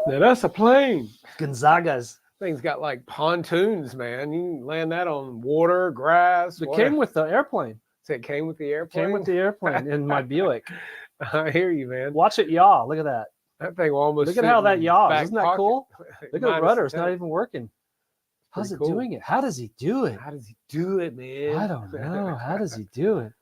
Now that's a plane. Gonzagas. Thing's got like pontoons, man. You can land that on water, grass. It whatever. came with the airplane. So it came with the airplane. Came with the airplane in my Buick. I hear you, man. Watch it yaw. Look at that. That thing will almost. Look at how that yaws. Back Isn't that pocket. cool? Look at the rudder. It's not even working. How's Pretty it cool. doing it? How does he do it? How does he do it, man? I don't know. How does he do it?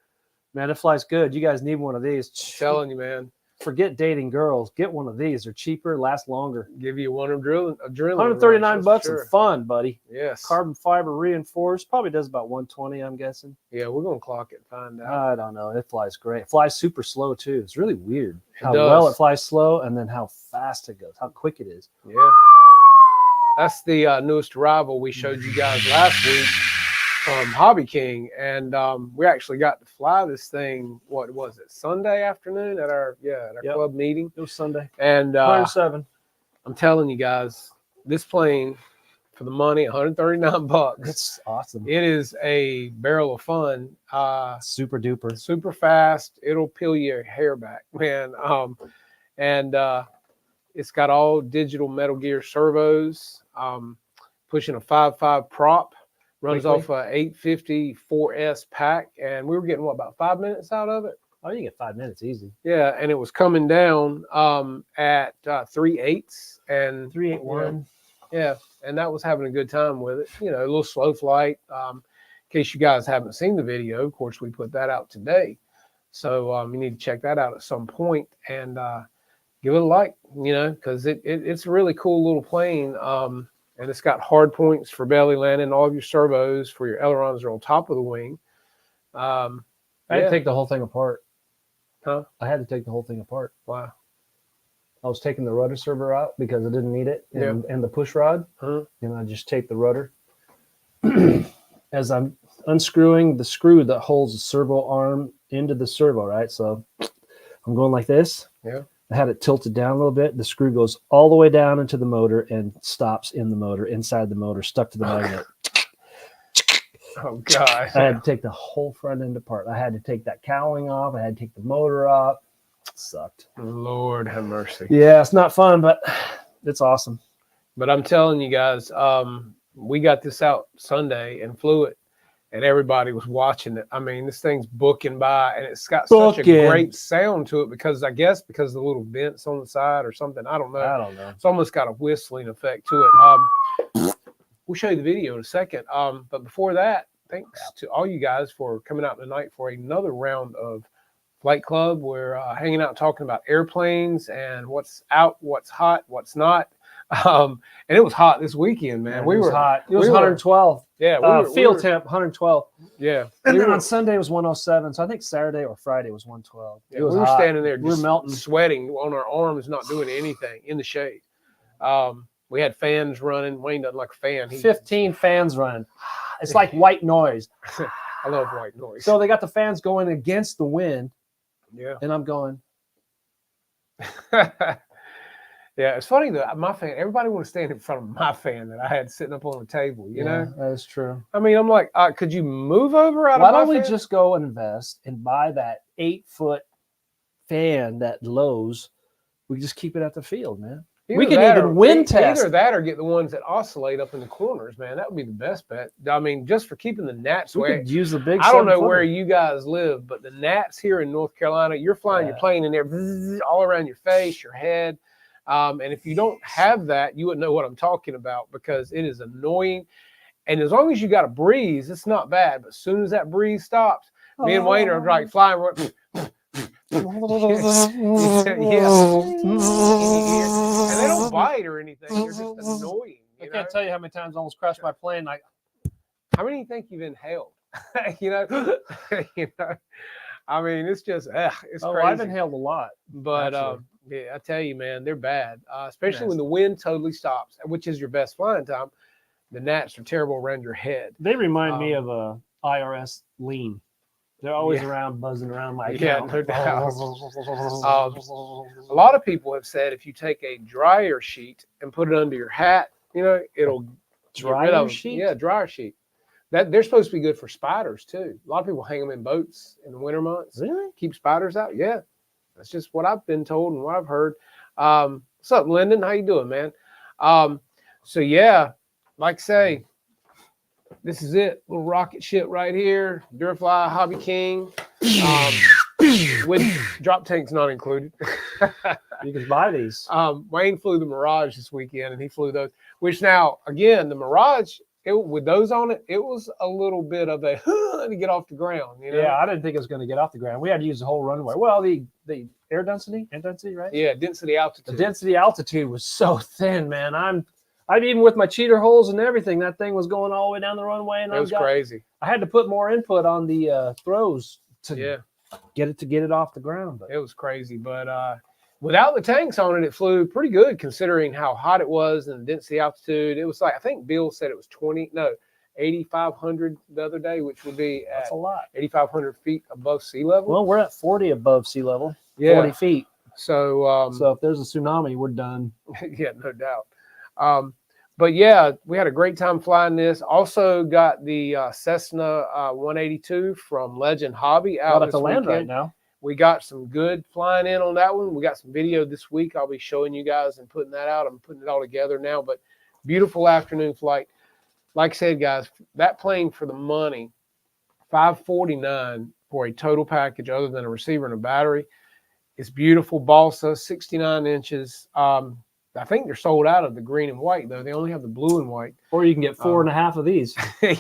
Man, it flies good. You guys need one of these. Telling you, man. Forget dating girls. Get one of these. They're cheaper, last longer. Give you one of drilling. $139 and fun, buddy. Yes. Carbon fiber reinforced. Probably does about 120, I'm guessing. Yeah, we're gonna clock it and find out. I don't know. It flies great. It flies super slow too. It's really weird how does. well it flies slow and then how fast it goes, how quick it is. Yeah. That's the newest arrival we showed you guys last week from Hobby King, and we actually got to fly this thing. What was it? Sunday afternoon at our club meeting. It was Sunday. And 107. I'm telling you guys, this plane for the money, $139. It's awesome. It is a barrel of fun. Super duper. Super fast. It'll peel your hair back, man. And it's got all digital Metal Gear servos. Pushing a 5.5 prop. Runs off a 850 4S pack, and we were getting about 5 minutes out of it. Oh, you get 5 minutes easy. Yeah, and it was coming down at 3/8 and 381. Yeah, and that was having a good time with it. You know, a little slow flight. In case you guys haven't seen the video, of course, we put that out today. So you need to check that out at some point and give it a like, you know, because it's a really cool little plane. And it's got hard points for belly landing. All of your servos for your ailerons are on top of the wing. I had to take the whole thing apart. Huh? I had to take the whole thing apart. Wow. I was taking the rudder server out because I didn't need it, and the push rod. Huh? And I just taped the rudder. As I'm unscrewing the screw that holds the servo arm into the servo, right? So I'm going like this. Yeah. I had it tilted down a little bit. The screw goes all the way down into the motor and stops in the motor, inside the motor, stuck to the magnet. Oh, God. I had to take the whole front end apart. I had to take that cowling off. I had to take the motor off. It sucked. Lord have mercy. Yeah, it's not fun, but it's awesome. But I'm telling you guys, we got this out Sunday and flew it, and everybody was watching it. I mean, this thing's booking by, and it's got such a great sound to it because I guess because the little vents on the side or something. I don't know. I don't know. It's almost got a whistling effect to it. We'll show you the video in a second. But before that, thanks to all you guys for coming out tonight for another round of Flight Club. We're hanging out talking about airplanes and what's out, what's hot, what's not. And it was hot this weekend, man. It was hot. It was 112. Yeah, field temp 112. Yeah, and then on Sunday it was 107. So I think Saturday or Friday was 112. Yeah, we were standing there, we were melting, sweating on our arms, not doing anything in the shade. We had fans running. Wayne doesn't like a fan. 15 fans running. It's like white noise. I love white noise. So they got the fans going against the wind. Yeah, and I'm going. Yeah, it's funny that my fan, everybody want to stand in front of my fan that I had sitting up on the table, you know? That is true. I mean, I'm like, could you move over out Why of my don't we fan? just go and invest and buy that 8-foot fan, that Lowe's? We just keep it at the field, man. We can even wind test. Either that or get the ones that oscillate up in the corners, man. That would be the best bet. I mean, just for keeping the gnats we away. Could use the big. I don't know where you guys live, but the gnats here in North Carolina, you're flying your plane in there all around your face, your head. And if you don't have that, you wouldn't know what I'm talking about because it is annoying. And as long as you got a breeze, it's not bad. But as soon as that breeze stops, me and Wayne are like flying. Yeah. And they don't bite or anything. They're just annoying. I can't tell you how many times I almost crashed my plane. Like, how many do you think you've inhaled? you know, I mean, it's just it's crazy. I've inhaled a lot, but yeah, I tell you, man, they're bad, especially when the wind totally stops, which is your best flying time. The gnats are terrible around your head. They remind me of a IRS lean. They're always around, buzzing around my account. Yeah, no doubt. A lot of people have said if you take a dryer sheet and put it under your hat, you know, it'll dryer sheet. Yeah, dryer sheet. That they're supposed to be good for spiders too. A lot of people hang them in boats in the winter months. Really? Keep spiders out. Yeah, that's just what I've been told and what I've heard. What's up, Lyndon? How you doing, man? So yeah, like I say, this is it. Little rocket ship right here. Durafly Hobby King. With drop tanks not included. You can buy these. Wayne flew the Mirage this weekend, and he flew those. Which now, again, the Mirage, with those on it, it was a little bit of a to get off the ground. You know? Yeah, I didn't think it was going to get off the ground. We had to use the whole runway. Well, the air density, right? Yeah, density altitude. The density altitude was so thin, man. I'm even with my cheater holes and everything, that thing was going all the way down the runway, and it was crazy. I had to put more input on the throws to get it off the ground. But it was crazy. But without the tanks on it, it flew pretty good considering how hot it was and the density altitude. It was like, I think Bill said it was 8,500 the other day, which would be that's a lot. 8,500 feet above sea level. Well, we're at 40 above sea level. Yeah. 40 feet. So if there's a tsunami, we're done. Yeah, no doubt. But yeah, we had a great time flying this. Also got the Cessna 182 from Legend Hobby out at the land right now. We got some good flying in on that one. We got some video this week. I'll be showing you guys and putting that out. I'm putting it all together now, but beautiful afternoon flight. Like I said, guys, that plane for the money, $549 for a total package other than a receiver and a battery. It's beautiful balsa, 69 inches. I think they're sold out of the green and white, though. They only have the blue and white. Or you can get 4.5 of these.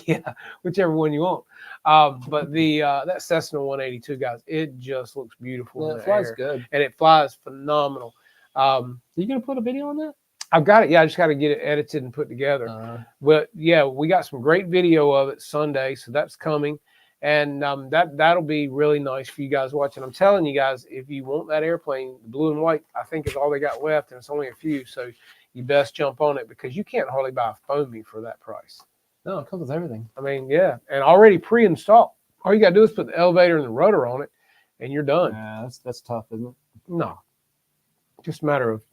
Yeah, whichever one you want. But that Cessna 182, guys, it just looks beautiful. Yeah, it flies good. And it flies phenomenal. Are you going to put a video on that? I've got it. Yeah, I just got to get it edited and put together. But yeah, we got some great video of it Sunday, so that's coming. And that'll be really nice for you guys watching. I'm telling you guys, if you want that airplane, the blue and white, I think is all they got left, and it's only a few. So you best jump on it because you can't hardly buy a foamy for that price. No, it comes with everything. I mean, yeah, and already pre-installed. All you got to do is put the elevator and the rudder on it, and you're done. Yeah, that's tough, isn't it? No, just a matter of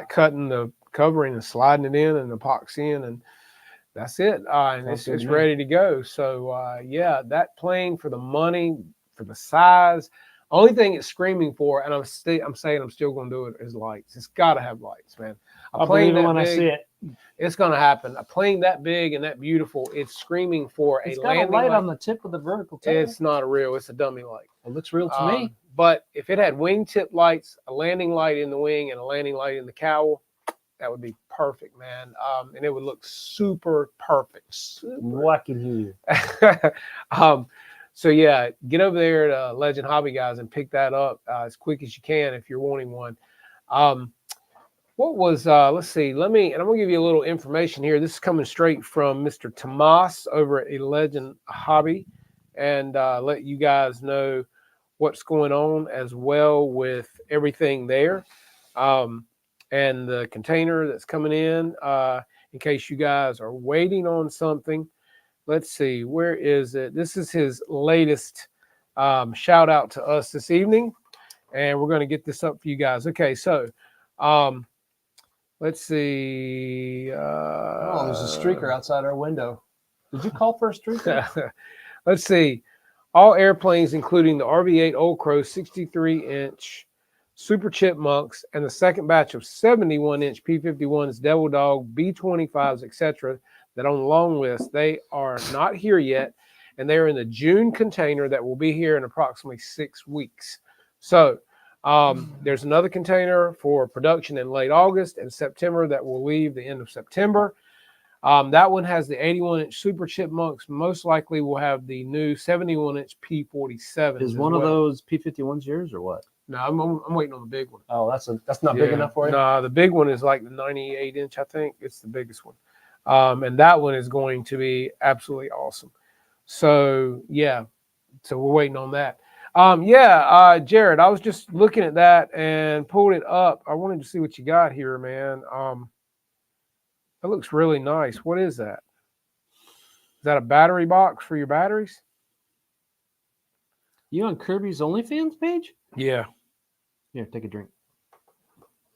cutting the covering and sliding it in and epoxying, and that's it. And it's ready to go. So yeah, that plane for the money, for the size, only thing it's screaming for, and I'm saying I'm still going to do it, is lights. It's got to have lights, man. I'll believe it when I see it. It's going to happen. A plane that big and that beautiful, it's screaming for it's a got landing a light light on the tip of the vertical tail. It's not a real. It's a dummy light. It looks real to me. But if it had wingtip lights, a landing light in the wing, and a landing light in the cowl, that would be perfect, man. And it would look super perfect. Well, I can hear you. So yeah, get over there to Legend Hobby, guys, and pick that up as quick as you can if you're wanting one. What was let's see, and I'm gonna give you a little information here. This is coming straight from Mr. Tomas over at Legend Hobby, and let you guys know what's going on as well with everything there. And the container that's coming in case you guys are waiting on something. Let's see, where is it? This is his latest shout out to us this evening, and we're going to get this up for you guys. Okay, so let's see. There's a streaker outside our window. Did you call for a streaker? Let's see. All airplanes, including the RV-8 Old Crow 63-inch Super Chipmunks, and the second batch of 71-inch P-51s, Devil Dog, B-25s, etc., that on the long list, they are not here yet, and they're in the June container that will be here in approximately 6 weeks. So there's another container for production in late August and September that will leave the end of September. That one has the 81-inch Super Chipmunks. Most likely will have the new 71-inch P-47s. Is one of those P-51s yours or what? No, I'm waiting on the big one. Oh, that's not big enough for you? No, the big one is like the 98-inch, I think. It's the biggest one. And that one is going to be absolutely awesome. So, yeah. So we're waiting on that. Jared, I was just looking at that and pulled it up. I wanted to see what you got here, man. That looks really nice. What is that? Is that a battery box for your batteries? You on Kirby's OnlyFans page? Yeah. Here, take a drink.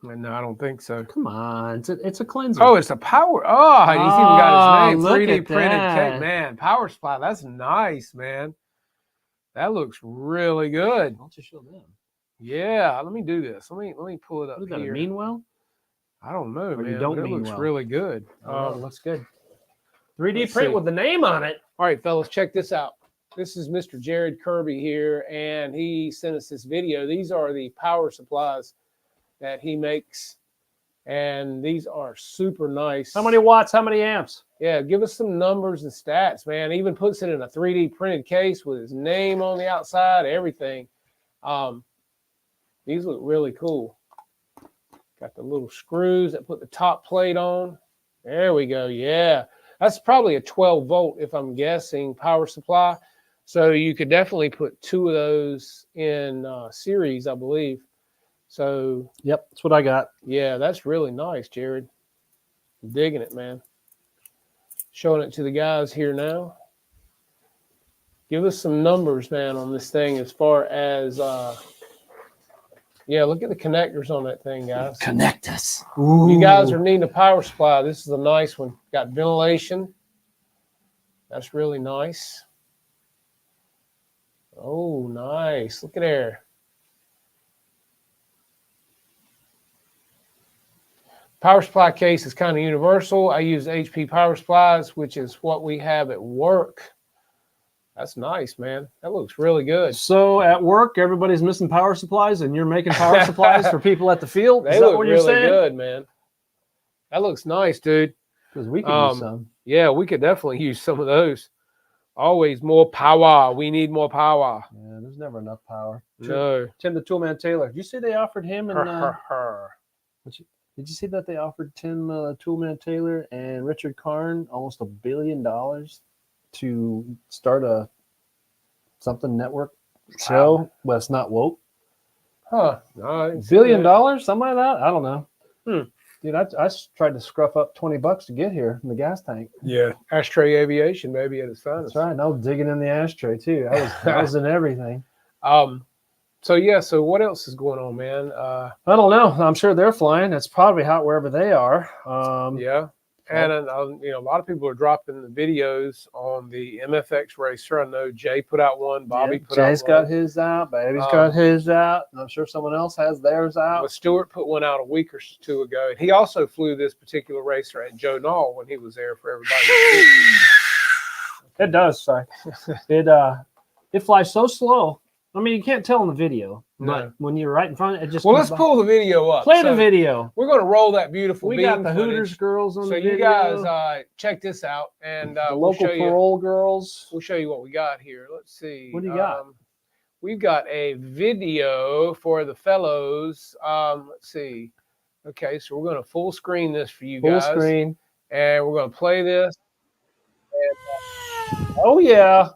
No, I don't think so. Come on, it's a cleanser. Oh, it's a power. Oh, he's even got his name. 3D printed cake. Man, power supply. That's nice, man. That looks really good. I'll just show them. Yeah, let me do this. Let me pull it up What is that, here. a Meanwell? I don't know, Or you man. don't But it mean looks well? really good. Looks good. 3D let's print see. with the name on it. All right, fellas, check this out. This is Mr. Jared Kirby here, and he sent us this video. These are the power supplies that he makes, and these are super nice. How many watts? How many amps? Yeah, give us some numbers and stats, man. Even puts it in a 3D printed case with his name on the outside, everything. These look really cool. Got the little screws that put the top plate on. There we go. Yeah, that's probably a 12 volt, if I'm guessing, power supply. So you could definitely put 2 of those in series, I believe. So Yep, that's what I got. yeah, that's really nice, Jared. I'm digging it, man. Showing it to the guys here now. Give us some numbers, man, on this thing as far as yeah, look at the connectors on that thing, guys. Connect us. You guys are needing a power supply. This is a nice one. Got ventilation. That's really nice. Oh, nice. Look at there. Power supply case is kind of universal. I use HP power supplies, which is what we have at work. That's nice, man. That looks really good. So at work, everybody's missing power supplies, and you're making power supplies for people at the field. They Is that look what you're really saying? good, man. That looks nice, dude. Because we can use some. Yeah, we could definitely use some of those. Always more power. We need more power. Yeah, there's never enough power. No. Tim the Toolman Taylor. Did you see they offered him and Her. did you see that they offered Tim Toolman Taylor and Richard Karn almost $1 billion to start a something network show? Wow. Well, it's not woke. Huh. No, I didn't $1 see billion, that. something like that. I don't know. Hmm. Dude, I tried to scruff up $20 to get here in the gas tank. Yeah. Ashtray Aviation, maybe at its finest. That's right. And I was digging in the ashtray too. I was in everything. So yeah, so what else is going on, man? I don't know. I'm sure they're flying. It's probably hot wherever they are. Yeah. And you know, a lot of people are dropping the videos on the MFX racer. I know Jay put out one. Bobby put out one. Jay's got his out. Baby's got his out. And I'm sure someone else has theirs out. Well, Stewart put one out a week or 2 ago, and he also flew this particular racer at Joe Knoll when he was there for everybody to see. It does, sorry. It flies so slow. I mean, you can't tell in the video, No. but when you're right in front, it just Well, comes let's by. pull the video up. Play So the video. We're going to roll that beautiful We beam got the footage. Hooters girls on So the video. you guys check this out, and the we'll local show you. parole girls. We'll show you what we got here. Let's see. What do you got? We've got a video for the fellows. Let's see. Okay, so we're going to full screen this for you Full guys. screen. And we're going to play this. Oh, yeah.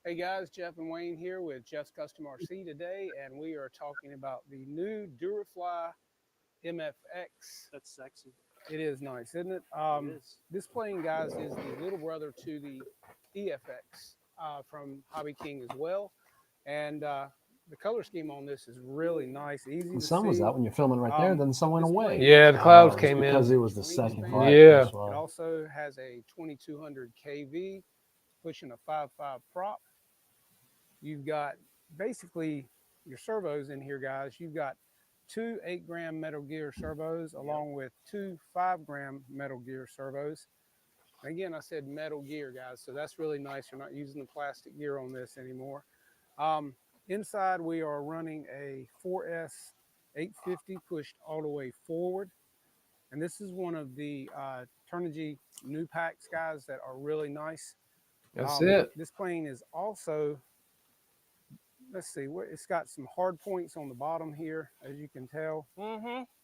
Hey guys, Jeff and Wayne here with Jeff's Custom RC today, and we are talking about the new Durafly MFX. That's sexy. It is nice, isn't it? It is. This plane, guys, is the little brother to the EFX from Hobby King as well, and the color scheme on this is really nice, easy The to sun see. was out when you're filming right there, then the sun went this away. plane- Yeah, the clouds It's came in. because it was the second Yeah. flight. Yeah. That's It why. also has a 2200 kV, pushing a 5.5 prop. You've got basically your servos in here, guys. You've got 2 8-gram Metal Gear servos along with 2 5-gram Metal Gear servos. Again, I said Metal Gear, guys, so that's really nice. You're not using the plastic gear on this anymore. Inside, we are running a 4S 850 pushed all the way forward. And this is one of the Turnigy new packs, guys, that are really nice. That's it. Mm-hmm. This plane is also, let's see, it's got some hard points on the bottom here, as you can tell,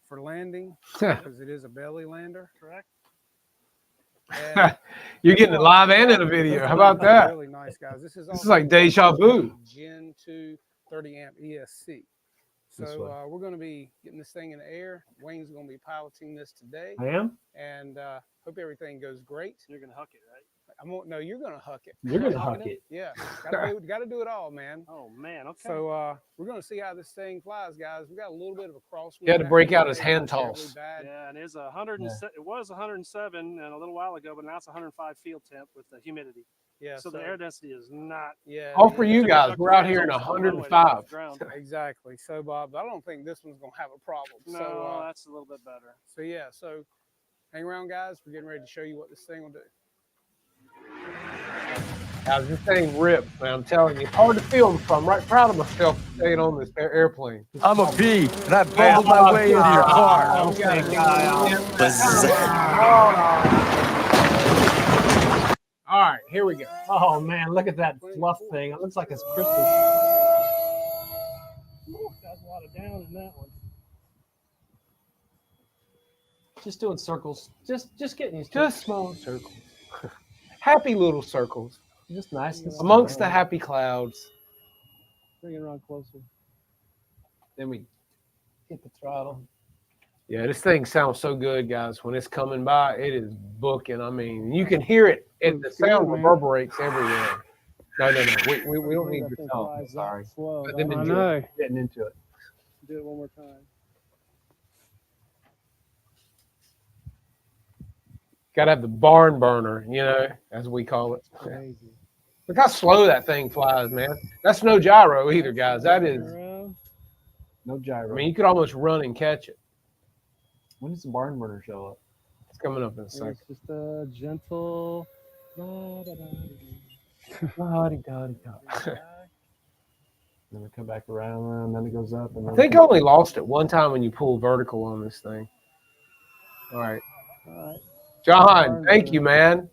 for landing, because it is a belly lander. Correct. And you're getting it live and in a video. How about that? Really nice, guys. This is like deja vu. Gen 2 30 amp ESC. This So way. we're going to be getting this thing in the air. Wayne's going to be piloting this today, I am? and hope everything goes great. You're gonna huck it, right? No, you're going to huck it. You're going to Hucking huck it. Yeah, got to do it all, man. Oh man, okay. So we're going to see how this thing flies, guys. We got a little bit of a crosswind. He had to break out his Actually, hand fairly toss. bad. yeah, and it's 100. Yeah. It was 107 and a little while ago, but now it's 105 field temp with the humidity. Yeah. So the air density is not. Yeah. All for you Took guys. Dr. We're out here in Franzo's runway to get off 105. the ground. Exactly. So, Bob, I don't think this one's gonna have a problem. No, So, that's a little bit better. so yeah. So, hang around, guys. We're getting ready to show you what this thing will do. Guys, this thing rips, man. I'm telling you, it's hard to film, so I'm right proud of myself for staying on this airplane. I'm a bee, and I battled my way into your car. We got a guy out. All right, here we go. Oh man, look at that fluff thing. It looks like it's Christmas. That's a lot of down in that one. Just doing circles. Just getting used to Just small circles. Happy little circles it. Just nice. and amongst the slow. happy clouds. Bring it around closer. Then we Hit the throttle. Yeah, this thing sounds so good, guys. When it's coming by, it is booking. I mean, you can hear it. The sound reverberates everywhere. No. We don't need your song. I'm sorry. Slow. But then I enjoy know. Getting into it. Do it one more time. Got to have the barn burner, as we call it. Crazy. Look how slow that thing flies, man. That's no gyro either, guys. That is, Around. No gyro. I mean, you could almost run and catch it. when does the barn burner show up? It's coming up in a second. It's just a gentle. Then we come back around, and then it goes up. And I then think I only lost it one time when you pull vertical on this thing. All right. Alright. John, thank you, man.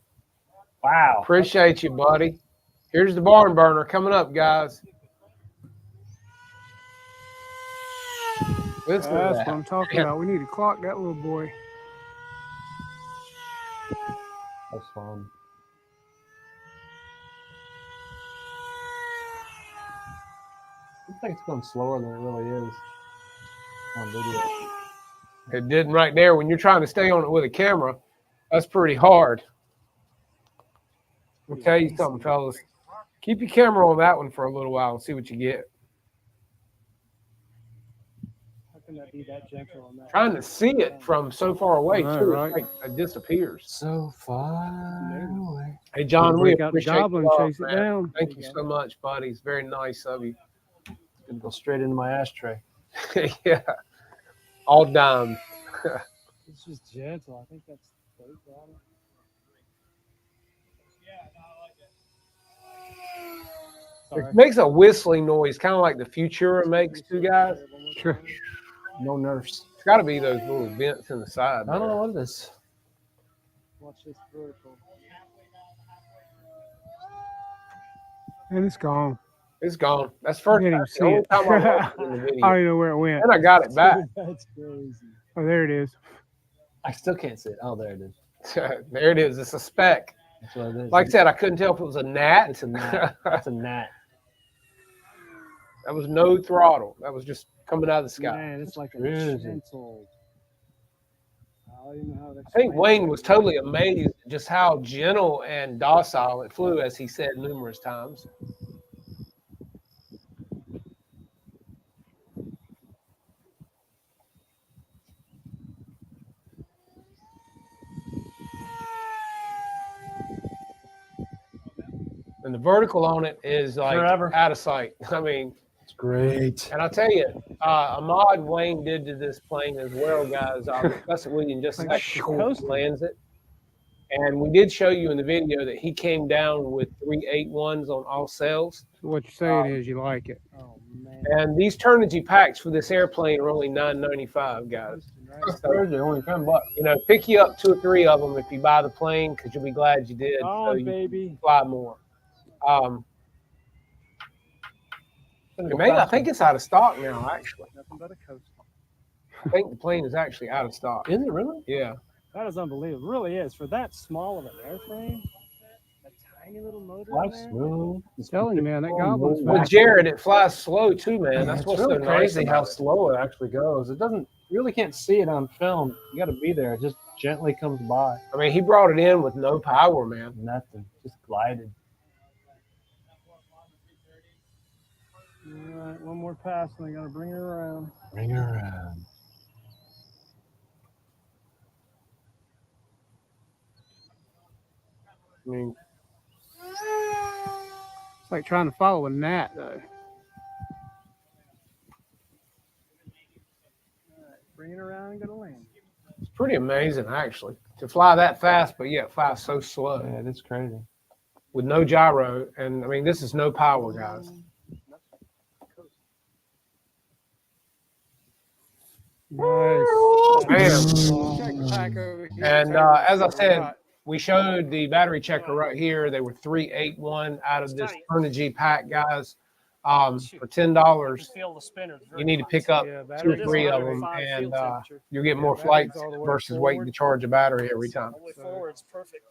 Wow. Appreciate you, buddy. Here's the barn burner coming up, guys. Listen to That's that. what I'm talking about. We need to clock that little boy. That's fun. I think it's going slower than it really is on video. It didn't right there. When you're trying to stay on it with a camera, that's pretty hard. I'll tell you something, fellas. Keep your camera on that one for a little while and see what you get. How can that be that gentle on that? Trying to see it from so far away, Right, too. right. It's like it disappears. So far away. Hey, John, we Break out the appreciate goblin, you, chase it man. down. Thank you so much, buddy. It's very nice of you. Gonna go straight into my ashtray. Yeah. All dime. It's just gentle. I think that's third throttle. It makes a whistling noise, kind of like the Futura makes, too, guys. Sure. No nerfs. It's got to be those little vents in the side. I don't there. know what it is. Watch this vertical. And it's gone. It's gone. That's first Can't time. even The see only it. time I watched it in the I video. don't even know where it went. And I got it back. That's crazy. Oh, there it is. I still can't see it. Oh, there it is. There it is. It's a speck. That's what it is. Like I said, I couldn't tell if it was a gnat. It's a gnat. It's a gnat. That was no throttle. That was just coming out of the sky. Man, it's like a Crazy. gentle. I don't even know how to I think explain Wayne it. was totally amazed at just how gentle and docile it flew, as he said numerous times. And the vertical on it is like Forever. out of sight. I mean, It's great. and I'll tell you, a mod Wayne did to this plane as well, guys. I'll discuss it with you in just a Like second before he coasting. lands it. And we did show you in the video that he came down with 381s on all sails. So what you're saying is you like it. Oh man. And these Turnigy packs for this airplane are only $9.95, guys. Thursday, only $10. You know, pick you up 2 or 3 of them if you buy the plane, because you'll be glad you did. Oh, so you baby. can fly more. I think it's out of stock now, actually. Nothing but a coast. I think the plane is actually out of stock. Is it really? Yeah. That is unbelievable. It really is. For that small of an airframe, that tiny little motor in Life's there. smooth. I'm telling you, man, that goblin's With back. Jared, it flies slow too, man. That's It's what's really so nice crazy about how it. slow it actually goes. It doesn't. You really can't see it on film. You got to be there. It just gently comes by. I mean, he brought it in with no power, man. Nothing. Just glided. All right, one more pass, and I got to bring it around. Bring her around. I mean, It's like trying to follow a gnat, though. Bring it around and go to land. It's pretty amazing, actually, to fly that fast, but yet fly so slow Yeah, it's crazy. with no gyro. And I mean, this is no power, guys. Nice. Man. Check the pack over here. And Tell you as I what we said, got. we showed the battery checker right here. They were 381 out of this Turnigy pack, guys. For $10, Feel the spinners. you need to pick up Yeah, 2 or batteries 3 of all the them, way- and you'll get Yeah, more batteries flights all the way versus waiting to charge a battery every time. All the way forward's perfect.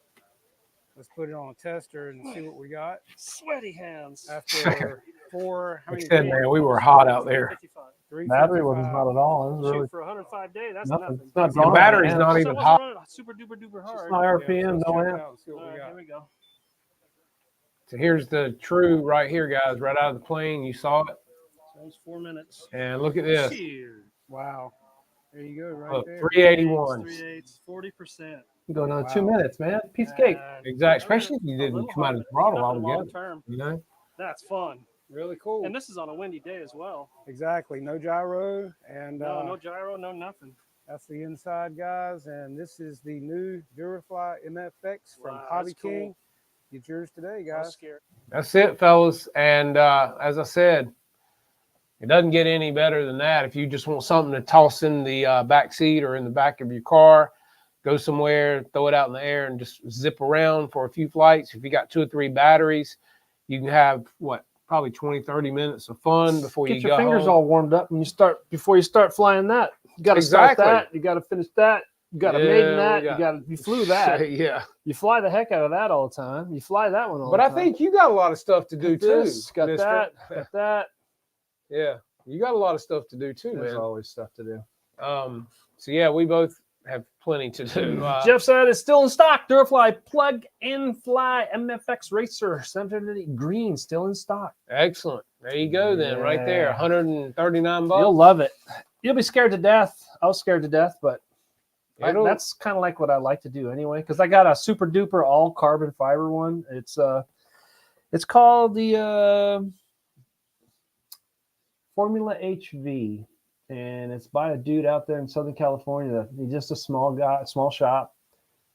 Let's put it on a tester and see what we got. Sweaty hands. After four, how Like many I said, days? man, we were hot out there. 355. Battery wasn't 355. hot at all. It was really Shoot, for 105 days, that's nothing. nothing. It's not The drawing battery's amps. not So even it wasn't hot. running super duper duper hard. No Yeah, RPM, so no let's check it amp. out and see what All we right, got. here we go. So here's the true right here, guys, right out of the plane. You saw it. So it's 4 minutes. And look at this. Cheers. Wow. There you go, right Look, there. 381. 3/8, 40%. Go another Wow. 2 minutes, man. Piece of cake. Exactly. Especially if you A didn't little come out of the hard, but throttle nothing long altogether. term. You know? That's fun. Really cool. And this is on a windy day as well. Exactly. No gyro. And No gyro, no nothing. that's the inside, guys. And this is the new Durafly MFX from Wow, Hobby that's cool. King. Get yours today, I was guys. scared. That's it, fellas. And as I said, it doesn't get any better than that. If you just want something to toss in the back seat or in the back of your car, go somewhere, throw it out in the air, and just zip around for a few flights. If you got 2 or 3 batteries, you can have probably 20, 30 minutes of fun before Get you your go fingers home. all warmed up when you start before you start flying that. You got to Exactly. start that. You got to finish that. You got to Yeah, maiden we that. got- You flew that. Yeah. You fly the heck out of that all the time. You fly that one all But the I time. think you got a lot of stuff to do Got too. this, got mister. that, got that. Yeah. You got a lot of stuff to do too, There's man. always stuff to do. So yeah, we both have plenty to do. Jeff said it's still in stock. Durafly plug-in fly MFX Racer 750 green, still in stock. Excellent. There you go then, right there. Yeah. 139 bucks. You'll love it. You'll be scared to death. I was scared to death, but It'll- that's kind of like what I like to do anyway. Because I got a super duper all carbon fiber one. It's called the Formula HV, and it's by a dude out there in Southern California. He's just a small guy, small shop,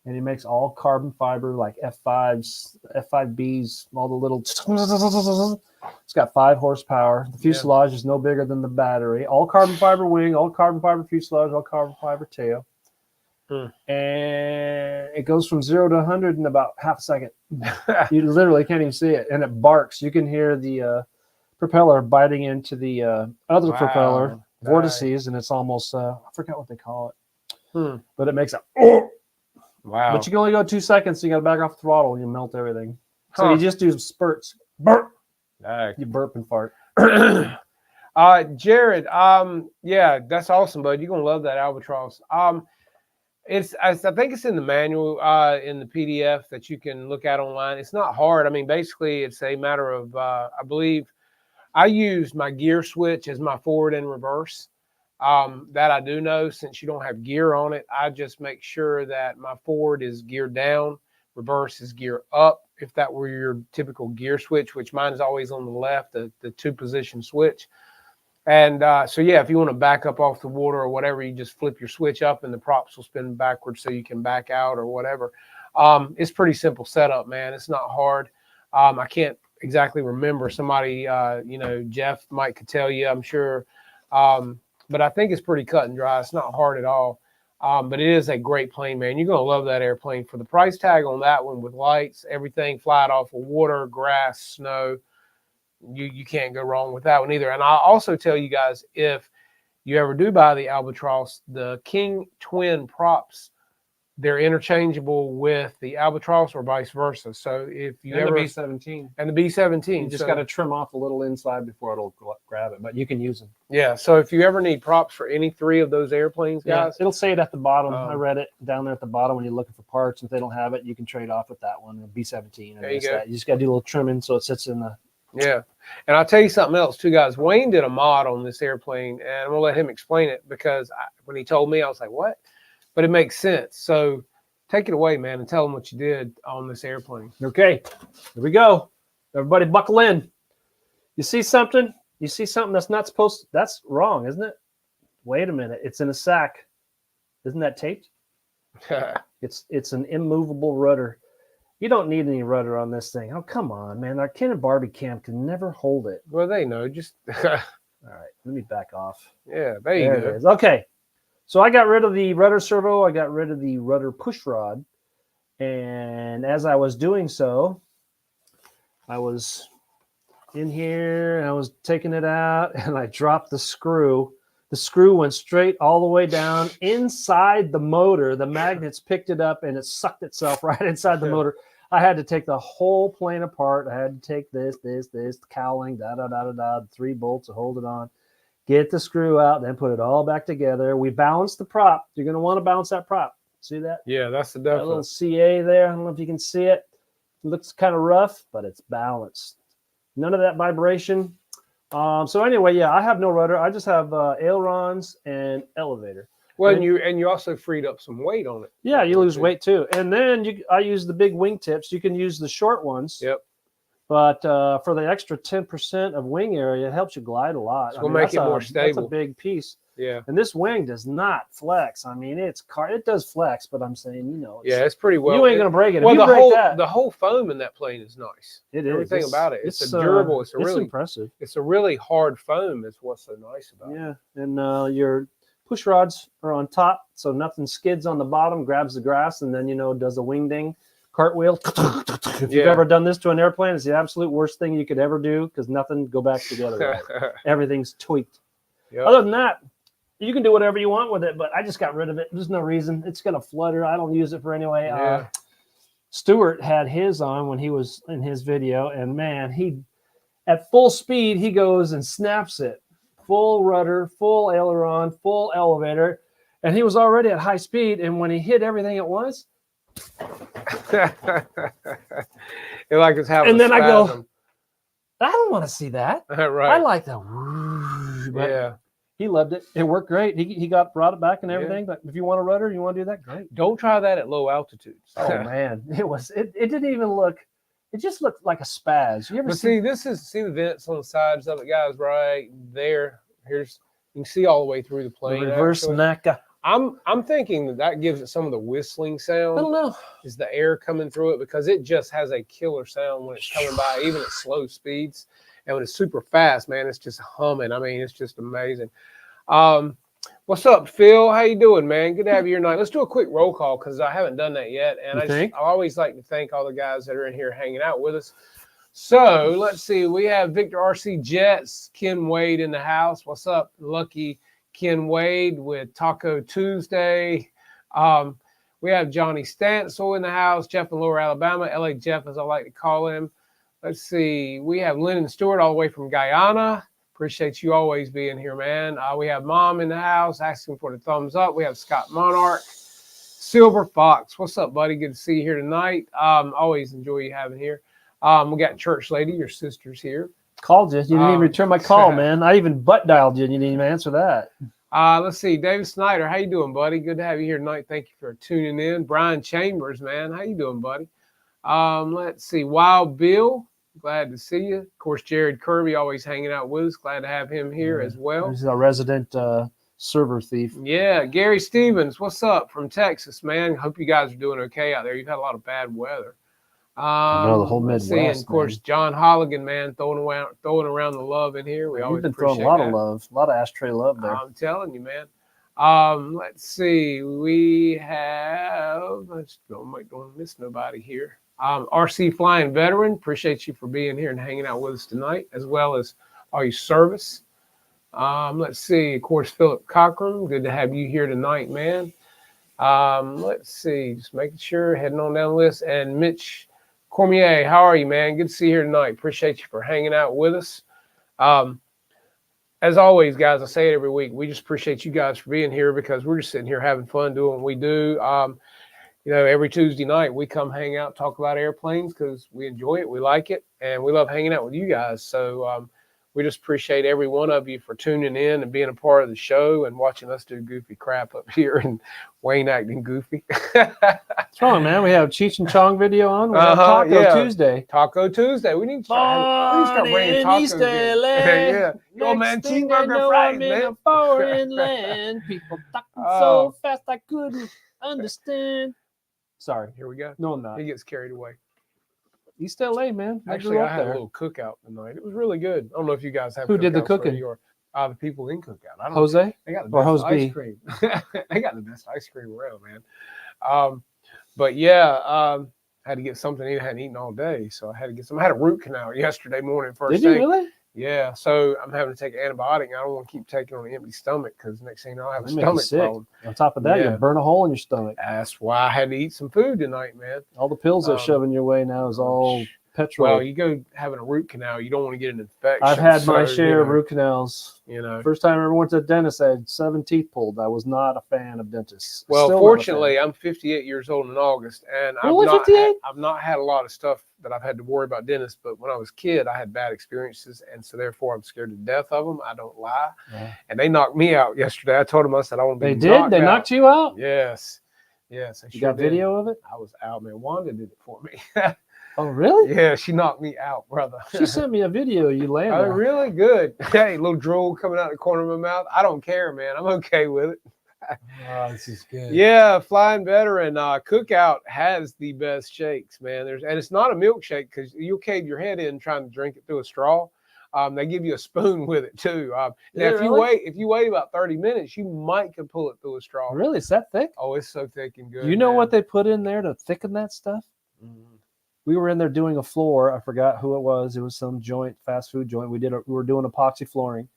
and he makes all carbon fiber like F5s, F5Bs, all the little. It's got 5 horsepower. The fuselage is no bigger than the battery. All carbon fiber wing, all carbon fiber fuselage, all carbon fiber tail. And it goes from 0 to 100 in about half a second. You literally can't even see it, and it barks. You can hear the propeller biting into the other Wow. propeller Nice. vortices, and it's almost I forgot what they call it, but it makes a. Wow. But you can only go 2 seconds, so you got to back off the throttle, and you melt everything. So Huh. you just do spurts. Burp. Nice. You burp and fart. Jared, yeah, that's awesome, bud. You're gonna love that Albatross. I think it's in the manual, in the PDF that you can look at online. It's not hard. I mean, basically, it's a matter of I believe I use my gear switch as my forward and reverse. That I do know, since you don't have gear on it, I just make sure that my forward is geared down, reverse is gear up. If that were your typical gear switch, which mine is always on the left, the 2-position switch. And so, yeah, if you want to back up off the water or whatever, you just flip your switch up and the props will spin backwards so you can back out or whatever. It's pretty simple setup, man. It's not hard. I can't exactly remember. Somebody, Jeff Mike could tell you, I'm sure. But I think it's pretty cut and dry. It's not hard at all. But it is a great plane, man. You're going to love that airplane. For the price tag on that one with lights, everything, fly it off of water, grass, snow, you can't go wrong with that one either. And I'll also tell you guys, if you ever do buy the Albatross, the King Twin props, they're interchangeable with the Albatross or vice versa. So if you And ever the B-17. and the B-17, You just so- got to trim off a little inside before it'll grab it, but you can use them. yeah. So if you ever need props for any 3 of those airplanes, Yeah, guys, it'll say it at the bottom. Um, I read it down there at the bottom when you're looking for parts. If they don't have it, you can trade off with that one, the B-17. There you go. You just got to do a little trimming so it sits in the. yeah. And I'll tell you something else too, guys. Wayne did a mod on this airplane, and I'm gonna let him explain it because when he told me, I was like, "What?" But it makes sense. So take it away, man, and tell them what you did on this airplane. Okay, here we go. Everybody buckle in. You see something? You see something that's not supposed to, that's wrong, isn't it? Wait a minute. It's in a sack. Isn't that taped? It's an immovable rudder. You don't need any rudder on this thing. Oh, come on, man. Our Ken and Barbie cam can never hold it. Well, they know. Just All right, let me back off. yeah, there you There go. it is. Okay. So I got rid of the rudder servo. I got rid of the rudder push rod. And as I was doing so, I was in here and I was taking it out and I dropped the screw. The screw went straight all the way down inside the motor. The magnets picked it up and it sucked itself right inside the motor. I had to take the whole plane apart. I had to take this, the cowling, the 3 bolts to hold it on, get the screw out, then put it all back together. We balanced the prop. You're going to want to balance that prop. See that? Yeah, that's the That little difference. CA there. I don't know if you can see it. It looks kind of rough, but it's balanced. None of that vibration. So anyway, yeah, I have no rudder. I just have ailerons and elevator. Well, and you also freed up some weight on it. Yeah, you lose weight too. And then I use the big wingtips. You can use the short ones. Yep. But for the extra 10% of wing area, it helps you glide a lot. It's gonna make it more That's a stable. big piece. Yeah. And this wing does not flex. I mean, it does flex, but I'm saying, Yeah, it's pretty well. you ain't gonna break it. Well, if you the break that, whole foam in that plane is nice. it is. Everything It's- about it. It's a durable. It's a really impressive. It's a really hard foam. Is what's so nice about it. Yeah, and your push rods are on top, so nothing skids on the bottom, grabs the grass, and then does a wing ding, cartwheel. If you've Yeah. ever done this to an airplane, it's the absolute worst thing you could ever do because nothing go back together. Right. Everything's tweaked. Yep. Other than that, you can do whatever you want with it, but I just got rid of it. There's no reason. It's gonna flutter. I don't use it for anyway. Yeah. Stuart had his on when he was in his video, and man, he at full speed he goes and snaps it, full rudder, full aileron, full elevator, and he was already at high speed. And when he hit everything at once, It like it's having. And then a I go, spasm. I don't want to see that. I right. like that. But Yeah. he loved it. It worked great. He brought it back and Yeah. everything. But if you want a rudder, you want to do that, great. Don't try that at low altitudes. Oh man, it didn't even look. It just looked like a spaz. You ever But see? see the vents on the sides of it, guys, right there. Here's you can see all the way through the The plane. reverse actually. NACA. I'm thinking that gives it some of the whistling I sound. don't know. Is the air coming through it because it just has a killer sound when it's coming by, even at slow speeds. And when it's super fast, man, it's just humming. I mean, it's just amazing. What's up, Phil? How you doing, man? Good to have you here tonight. Let's do a quick roll call because I haven't done that yet. And I always like to thank all the guys that are in here hanging out with us. So let's see. We have Victor RC Jets, Ken Wade in the house. What's up, Lucky Ken Wade with Taco Tuesday. We have Johnny Stansel in the house, Jeff in Lower Alabama, LA Jeff, as I like to call him. Let's see. We have Lennon Stewart all the way from Guyana. Appreciate you always being here, man. We have Mom in the house asking for the thumbs up. We have Scott Monarch, Silver Fox. What's up, buddy? Good to see you here tonight. Always enjoy you having here. We got Church Lady, your sister's here. Called you. You didn't even return my call, man. I even butt dialed you, and you didn't even answer that. Let's see. David Snyder, how you doing, buddy? Good to have you here tonight. Thank you for tuning in. Brian Chambers, man. How you doing, buddy? Let's see. Wild Bill, glad to see you. Of course, Jared Kirby always hanging out with us. Glad to have him here as well. He's a resident server thief. Yeah, Gary Stevens, what's up from Texas, man? Hope you guys are doing okay out there. You've had a lot of bad weather. No, the whole let's Midwest. see, and of course, John Holligan, man, throwing around the love in here. We You've always been throwing appreciate a lot that. of love, a lot of ashtray love there. I'm telling you, man. Let's see. We have. Don't miss nobody here. RC Flying Veteran. Appreciate you for being here and hanging out with us tonight, as well as all your service. Let's see. Of course, Philip Cochran. Good to have you here tonight, man. Let's see. Just making sure, heading on down the list. And Mitch Cormier, how are you, man? Good to see you here tonight. Appreciate you for hanging out with us. As always, guys, I say it every week. We just appreciate you guys for being here because we're just sitting here having fun doing what we do. Every Tuesday night we come hang out, talk about airplanes because we enjoy it, we like it, and we love hanging out with you guys. So we just appreciate every one of you for tuning in and being a part of the show and watching us do goofy crap up here and Wayne acting goofy. What's wrong, man? We have Cheech and Chong video on. We have Taco yeah. Tuesday. Taco Tuesday. We need to start bringing tacos again. Yeah. Go, man. Cheeseburger fries, man. In a foreign land, people talking so fast I couldn't understand. Sorry. Here we go. No, I'm not. He gets carried away. East LA, man. Actually, I had a little cookout tonight. It was really good. I don't know if you guys have. Who did the cookouts where cooking? you are. The people in cookout. I don't know. Jose? They got the Or best Hose ice B? cream. They got the best ice cream around, man. But yeah, had to get something to eat. I hadn't eaten all day, so I had to get some. I had a root canal yesterday morning. First Did you thing. really? Yeah, so I'm having to take an antibiotic. I don't want to keep taking on an empty stomach because next thing you know, I have a That'll make you stomach sick. problem. On top of that, Yeah. you burn a hole in your stomach. That's why I had to eat some food tonight, man. All the pills they're Um, shoving your way now is all petrol. Well, you go having a root canal, you don't want to get an infection. I've had my so, share of you know, root canals. You know. First time I ever went to the dentist, I had 7 teeth pulled. I was not a fan of dentists. Well, Still not a fan. fortunately, I'm 58 years old in August, and Really, I've 58? not had a lot of stuff that I've had to worry about dentists. But when I was a kid, I had bad experiences, and so therefore I'm scared to death of them. I don't lie, and they knocked me out yesterday. I told them, I said I want to be. They did? They knocked you out? Yes, yes. They You sure got did. video of it? I was out, man. Wanda did it for me. Oh, really? Yeah, she knocked me out, brother. She sent me a video. You landed. Oh, really good. Hey, little drool coming out the corner of my mouth. I don't care, man. I'm okay with it. Oh, this is good. Yeah, Flying Veteran Cookout has the best shakes, man. And it's not a milkshake because you'll cave your head in trying to drink it through a straw. They give you a spoon with it too. Now, if you wait about 30 minutes, you might could pull it through a straw. Really? It's that thick? Oh, it's so thick and good. You know man. what they put in there to thicken that stuff? We were in there doing a floor. I forgot who it was. It was some joint, fast food joint. We were doing epoxy flooring,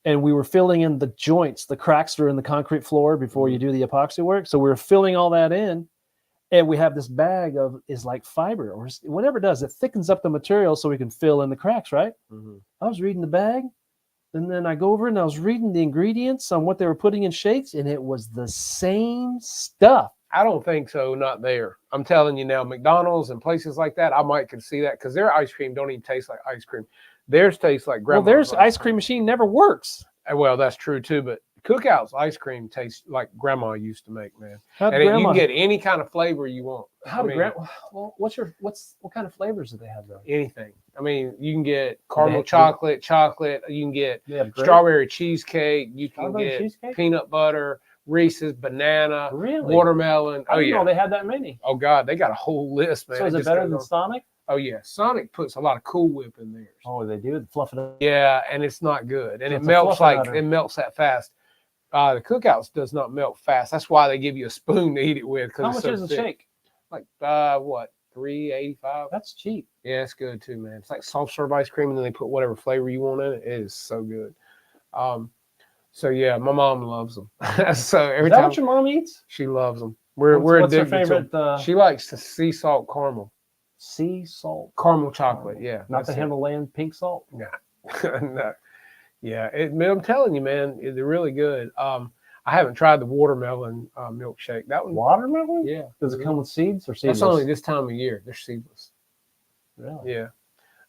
and we were filling in the joints, the cracks that are in the concrete floor before you do the epoxy work. So we were filling all that in, and we have this bag is like fiber or whatever it does. It thickens up the material so we can fill in the cracks. Right? I was reading the bag, and then I go over and I was reading the ingredients on what they were putting in shakes, and it was the same stuff. I don't think so. Not there. I'm telling you now, McDonald's and places like that, I might could see that because their ice cream don't even taste like ice cream. Theirs tastes like grandma's. Well, there's ice cream machine never works. Well, that's true too. But Cookout's ice cream tastes like grandma used to make, man. How And you can get any kind of flavor you want. How I do mean, grandma? Well, what kind of flavors do they have though? anything. I mean, you can get caramel They- chocolate. You can get They have grape? strawberry cheesecake. You can Strawberry get cheesecake? peanut butter, Reese's, banana, Really? watermelon. I Oh didn't yeah. know they had that many. Oh God, they got a whole list, man. So is it just better goes than on. Sonic? Oh yeah, Sonic puts a lot of Cool Whip in theirs. Oh, they do. Fluff it up. Yeah, and it's not good, and So it it's a melts fluffer. it melts that fast. The Cookouts does not melt fast. That's why they give you a spoon to eat it with. How much it's so is the thick. shake? Like what, $3.85? That's cheap. Yeah, it's good too, man. It's like soft serve ice cream, and then they put whatever flavor you want in it. It is so good. So yeah, my mom loves them. So every Is that time what your mom eats? she loves them. We're What's her addicted to 'em. favorite? She likes the sea salt caramel, Sea salt. caramel chocolate. Yeah, Not the that's it. Himalayan pink salt. No. Yeah, man, I'm telling you, man, they're really good. I haven't tried the watermelon milkshake. That one, Watermelon? yeah. Does it come with seeds or seedless? That's only this time of year. They're seedless. Really? Yeah.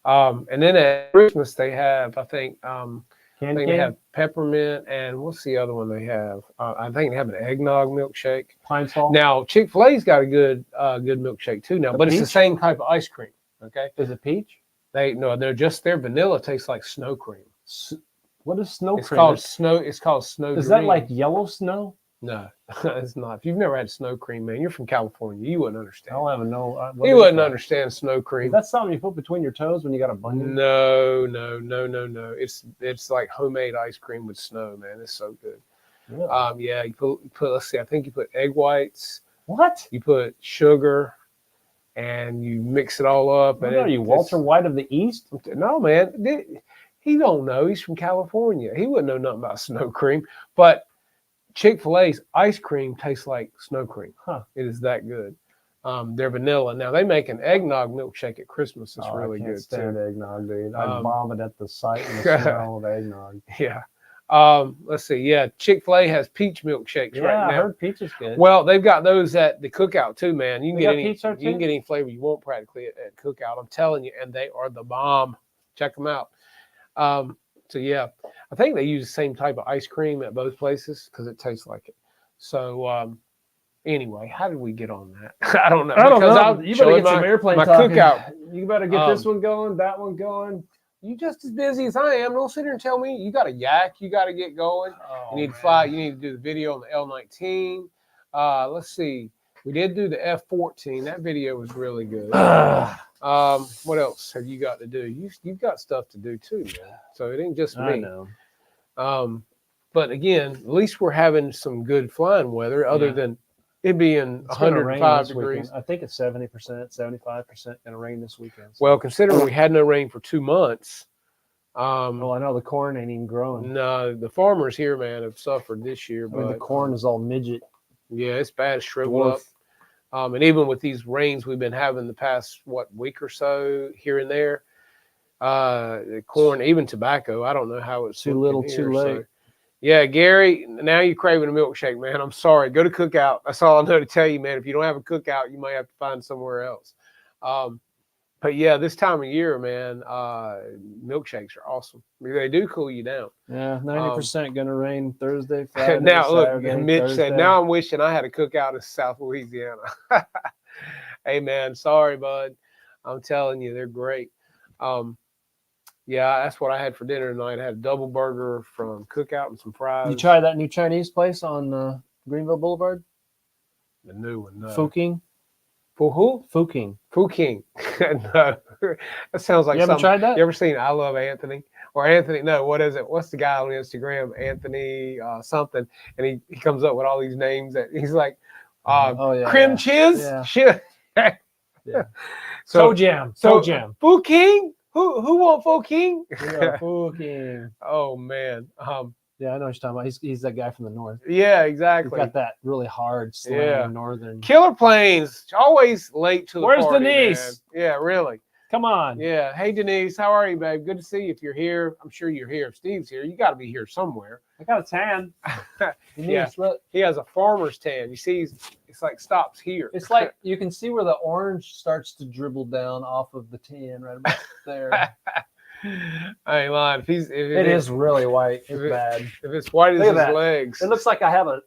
And then at Christmas they have, I think Candy they cane? have peppermint and what's the other one they have? I think they have an eggnog milkshake. Pine salt? Now Chick-fil-A's got a good good milkshake too now, The but it's the peach? same type of ice cream. Okay. Is it peach? They're just their vanilla tastes like snow cream. What is snow It's cream? called snow. It's called snow. Is that Dream. like yellow snow? No, it's not. If you've never had snow cream, man, you're from California. You wouldn't I understand. don't even know. What You is wouldn't that? understand snow Is cream. that something you put between your toes when you got a bunion? No. It's like homemade ice cream with snow, man. It's so good. Really? Yeah, you put. Let's see. I think you put egg whites. What? You put sugar, and you mix it all up. What and are you, Walter White of the East? No, man. He don't know. He's from California. He wouldn't know nothing about snow cream. But Chick-fil-A's ice cream tastes like snow cream. Huh. It is that good. They're vanilla. Now they make an eggnog milkshake at Christmas. It's really I can't good stand too. eggnog, dude. I Um, vomit at the sight and the smell of eggnog. Yeah. Let's see. Yeah, Chick-fil-A has peach milkshakes Yeah, right I now. heard peach is good. Well, they've got those at the Cookout too, man. You can They get got any peach there, you can too? get any flavor you want practically at Cookout. I'm telling you, and they are the bomb. Check them out. So yeah, I think they use the same type of ice cream at both places because it tastes like it. So anyway, how did we get on that? I don't know. I don't Because know. I'm You better showing get some airplane my talking. cookout. You better get this Um, one going, that one going. You just as busy as I am. Don't sit here and tell me you got a yak. You got to get going. Oh, You need to fly. You need to do the video on the L-19. Let's see. We did do the F-14. That video was really good. What else have you got to do? You've got stuff to do too, man. So it ain't just me. I know. But again, at least we're having some good flying weather, other Yeah. than it being It's gonna rain 105 this weekend. degrees. I think it's 70%, 75% going to rain this weekend. So. Well, considering we had no rain for 2 months, Well, I know the corn ain't even growing. no, the farmers here, man, have suffered this year. I mean, the But corn is all midget. yeah, it's bad, shriveled up. Dwarf. And even with these rains we've been having the past week or so here and there, the corn, even tobacco, I don't know how it's Too looking little, here, too late. Yeah, Gary, now you're craving a milkshake, man. I'm sorry. Go to Cookout. That's all I know to tell you, man. If you don't have a Cookout, you might have to find somewhere else. But yeah, this time of year, man, milkshakes are awesome. I mean, they do cool you down. Yeah, 90% going to rain Thursday, Friday, Now, look, Saturday, Mitch Thursday. said, now I'm wishing I had a Cookout in South Louisiana. Hey, man, sorry, bud. I'm telling you, they're great. Yeah, that's what I had for dinner tonight. I had a double burger from Cookout and some fries. You try that new Chinese place on Greenville Boulevard? The new one. No. Fuking? For who? Fuking. King. No, that sounds like You haven't something. tried that? You ever seen I Love Anthony? Or Anthony? No, what is it? What's the guy on Instagram? Anthony something, and he comes up with all these names that he's like, Oh, yeah. Crim yeah. Chiz. Yeah. Shit. Yeah. So Toe Jam. so Toe Jam. Fu King. Who want Fu King? Yeah, Fuking. Oh man. Yeah, I know what you're talking about. He's that guy from the north. Yeah, He's exactly. got that really hard slang Yeah. northern. Killer Planes, always late to the Where's party, Denise? man. Yeah, really. Come on. Yeah. Hey, Denise, how are you, babe? Good to see you. If you're here, I'm sure you're here. If Steve's here, you got to be here somewhere. I got a tan. Yeah. Look, He has a farmer's tan. You see, it's like stops here. it's like you can see where the orange starts to dribble down off of the tan right about there. I ain't lying. If It is really white. It's if it- bad. if it's white as Look at his that. legs. It looks like I have a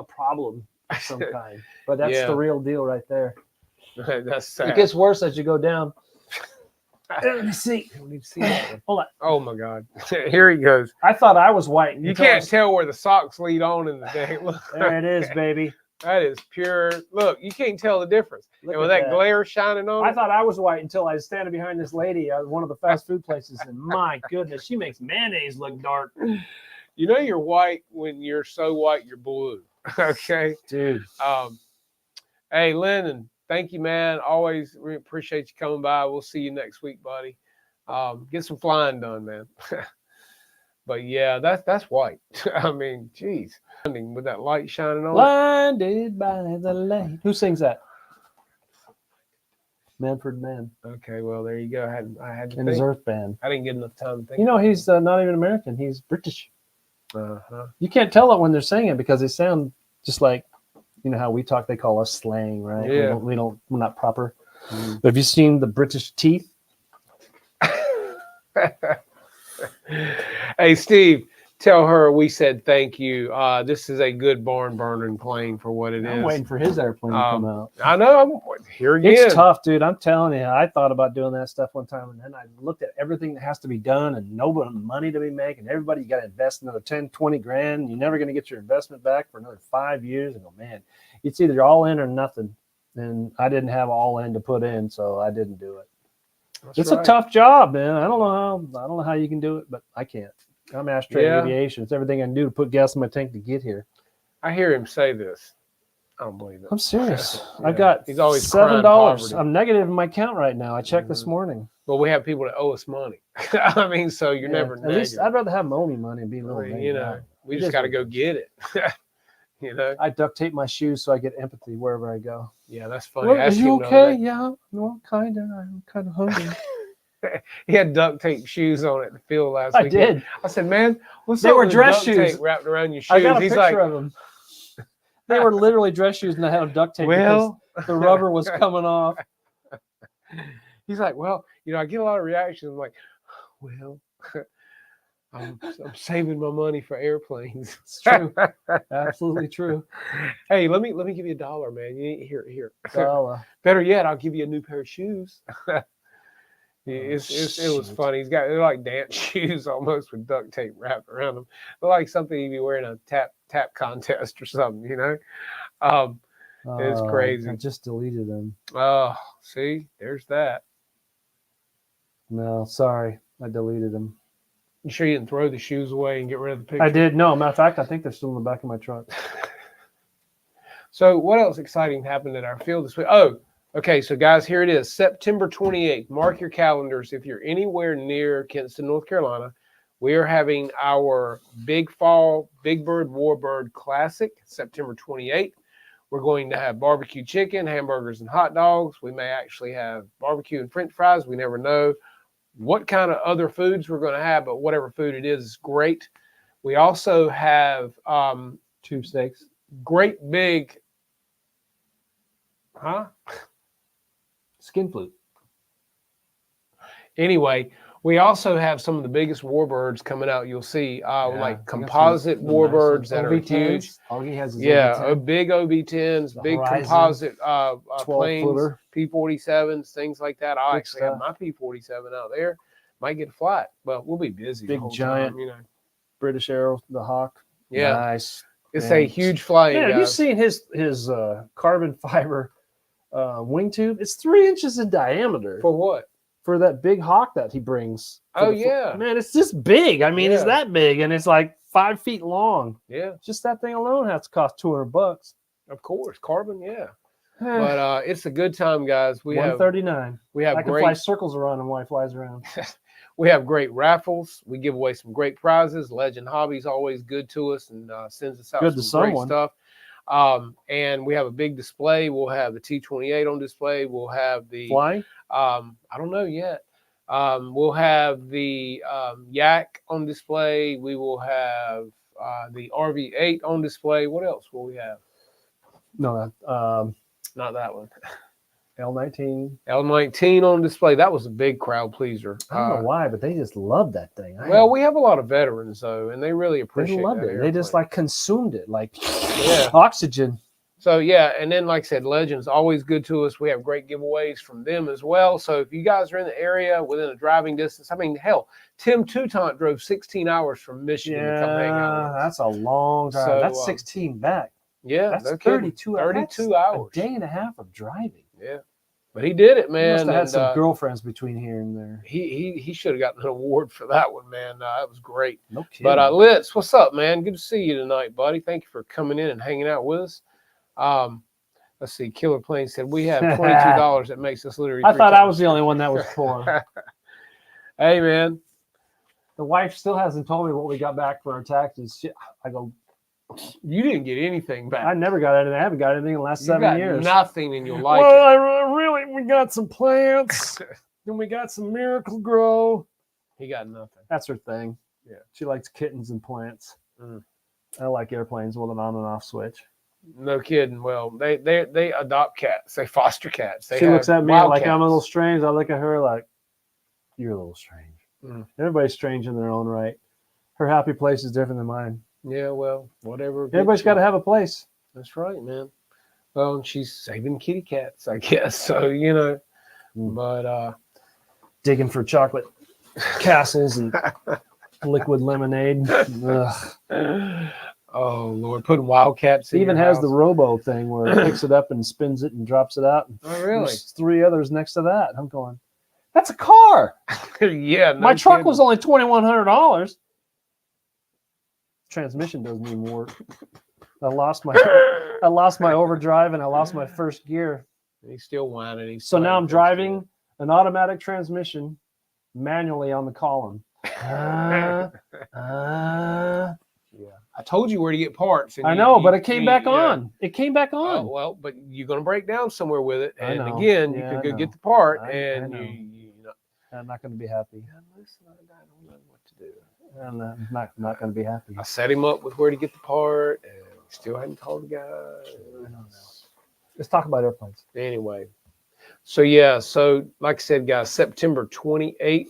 problem of some kind. But that's Yeah. the real deal right there. That's sad. It gets worse as you go down. Let me see. I don't need to see that one. Hold on. Oh my God. Here he goes. I thought I was white. You until I can't was- tell where the socks lead on in the day. Look, There it is, baby. that is pure. Look, you can't tell the difference. Look And with at that glare shining on I it, thought I was white until I was standing behind this lady at one of the fast food places, and my goodness, she makes mayonnaise look dark. you know you're white when you're so white you're blue. Okay. Dude, Hey, Lennon, thank you, man. Always appreciate you coming by. We'll see you next week, buddy. Get some flying done, man. But yeah, that's white. I mean, geez, with that light shining on. blinded by the light. Who sings that? Manfred Mann Okay, well there you go. I had to and his think. Earth Band. I didn't get enough time to think. You know, he's not even American. He's British. Uh-huh. You can't tell it when they're singing because they sound just like, you know how we talk. They call us slang, right? Yeah. We're not proper. Mhm. But have you seen the British teeth? Hey, Steve, tell her we said thank you. This is a good barn burning plane for what it I'm is. waiting for his airplane to come out. I know. I'm here again. It's tough, dude. I'm telling you. I thought about doing that stuff one time, and then I looked at everything that has to be done and no money to be making. Everybody, you got to invest another 10, 20 grand. You're never going to get your investment back for another 5 years. I go, man, it's either all in or nothing. And I didn't have all in to put in, so I didn't do it. That's It's right. a tough job, man. I don't know how you can do it, but I can't. I'm Astray Yeah. Aviation. It's everything I can do to put gas in my tank to get here. I hear him say this. I don't believe it. I'm serious. Yeah. I've got He's always crying $7. poverty. I'm negative in my account right now. I checked this Mhm. morning. But we have people that owe us money. I mean, so you're Yeah, never at negative. least I'd rather have my own money and be a little I mean, negative. you know, we It just is got to what go it is. get it. You know? I duct tape my shoes so I get empathy wherever I go. Yeah, that's funny. Well, are Ask you him the other okay? day. Yeah, no, kind of. I'm kind of hungry. He had duct tape shoes on at the field last I week. did. I said, man, what's They up were with the dress duct tape shoes. wrapped around your shoes? I got a He's picture like, of them. They were literally dress shoes, and I had them duct taped well, because the rubber was coming off. he's like, well, you know, I get a lot of reactions. I'm like, well, I'm saving my money for airplanes. It's true. Absolutely true. Hey, let me give you $1, man. You need, here. So, Better yet, I'll give you a new pair of shoes. It was shoot. funny. They're like dance shoes almost with duct tape wrapped around them. They're like something you'd be wearing a tap contest or something, you know. It's crazy. I just deleted them. Oh, see, there's that. No, sorry. I deleted them. You sure you didn't throw the shoes away and get rid of the picture? I did. No, matter of fact, I think they're still in the back of my truck. So what else exciting happened at our field this week? Oh, okay. So guys, here it is, September 28th. Mark your calendars. If you're anywhere near Kinston, North Carolina, we are having our Big Fall Big Bird Warbird Classic, September 28th. We're going to have barbecue chicken, hamburgers, and hot dogs. We may actually have barbecue and French fries. We never know what kind of other foods we're going to have, but whatever food it is great. We also have Tube steaks. great big, Skin flute. Anyway, we also have some of the biggest warbirds coming out. You'll see I like got composite some warbirds that are OV10s. huge. Augie has his Yeah, OV10. big OB10s, The big Horizon composite 12 planes, footer. P-47s, things like that. I Good actually have stuff. my P-47 out there. Might get a flight, but we'll be busy. Big the whole giant. time, you know. British Arrow, the Hawk. Yeah, Nice. it's man. a huge flying. Man, have you guys. seen his carbon fiber wing tube? It's 3 inches in diameter For what? for that big Hawk that he brings. Oh, yeah. Man, it's this big. I mean, it's Yeah. that big, and it's like 5 feet long. Yeah, Just that thing alone has to cost $200. of course, carbon. Yeah, but it's a good time, guys. We have $139. we I have can great fly circles around him while he flies around. We have great raffles. We give away some great prizes. Legend Hobby's always good to us and sends us out Good to some great someone. stuff. And we have a big display. We'll have the T-28 on display. We'll have the Flying? I don't know yet. We'll have the Yak on display. We will have the RV-8 on display. What else will we have? No, Not that one. L19. L19 on display. That was a big crowd pleaser. I don't know why, but they just love that thing. Well, we have a lot of veterans though, and they really they appreciate loved that it. They just airplane. like consumed it, like Yeah. oxygen. So yeah, and then like I said, Legends always good to us. We have great giveaways from them as well. So if you guys are in the area within a driving distance, I mean, hell, Tim Toutant drove 16 hours from Michigan to come hang out. With us. That's a long drive. So, That's 16 back. Yeah, That's no kidding. 32 32 that's hours. A day and a half of driving. Yeah, but he did it, He man. must have had and, some girlfriends between here and there. he should have gotten an award for that one, man. That was great. No kidding. But Litz, what's up, man? Good to see you tonight, buddy. Thank you for coming in and hanging out with us. Let's see. Killer Plane said we have $22 that makes us literally. I 3 thought I times. was the only one that was poor. Hey, man. The wife still hasn't told me what we got back for our taxes. I go, You didn't get anything back. I never got anything. I haven't got anything in the last You 7 got years. nothing and you'll like well, it. we got some plants, and we got some Miracle Grow. He got nothing. That's her thing. Yeah. She likes kittens and plants. Mm. I like airplanes with an on and off switch. No kidding. Well, they adopt cats. They foster cats. They She looks have at me wild like I'm a little cats. strange. I look at her like, you're a little strange. Mm. Everybody's strange in their own right. Her happy place is different than mine. Yeah, well, whatever. Everybody's got to have a place. That's right, man. Well, she's saving kitty cats, I guess. So, you know, but Digging for chocolate castles and liquid lemonade. Ugh. oh Lord, putting wildcats It in even your has house. the robo thing where it picks it up and spins it and drops it out. Oh, really? There's 3 others next to that. I'm going, that's a car. Yeah. No My truck kidding. was only $2,100. Transmission does me more. I lost my overdrive and I lost my first gear. He's still whining. He's So now whining. I'm driving an automatic transmission manually on the column. Yeah. I told you where to get parts. And I you- know, you- but it came you- back yeah. on. It came back Oh, on. well, but you're going to break down somewhere with it. I And know. again, you Yeah, could I go know. get the part I and know. you know. I'm not going to be happy. Listen, I don't know what to do. I'm not going to be happy. I set him up with where to get the part and still hadn't called the guy. Let's talk about airplanes. Anyway. So, yeah. So, like I said, guys, September 28th.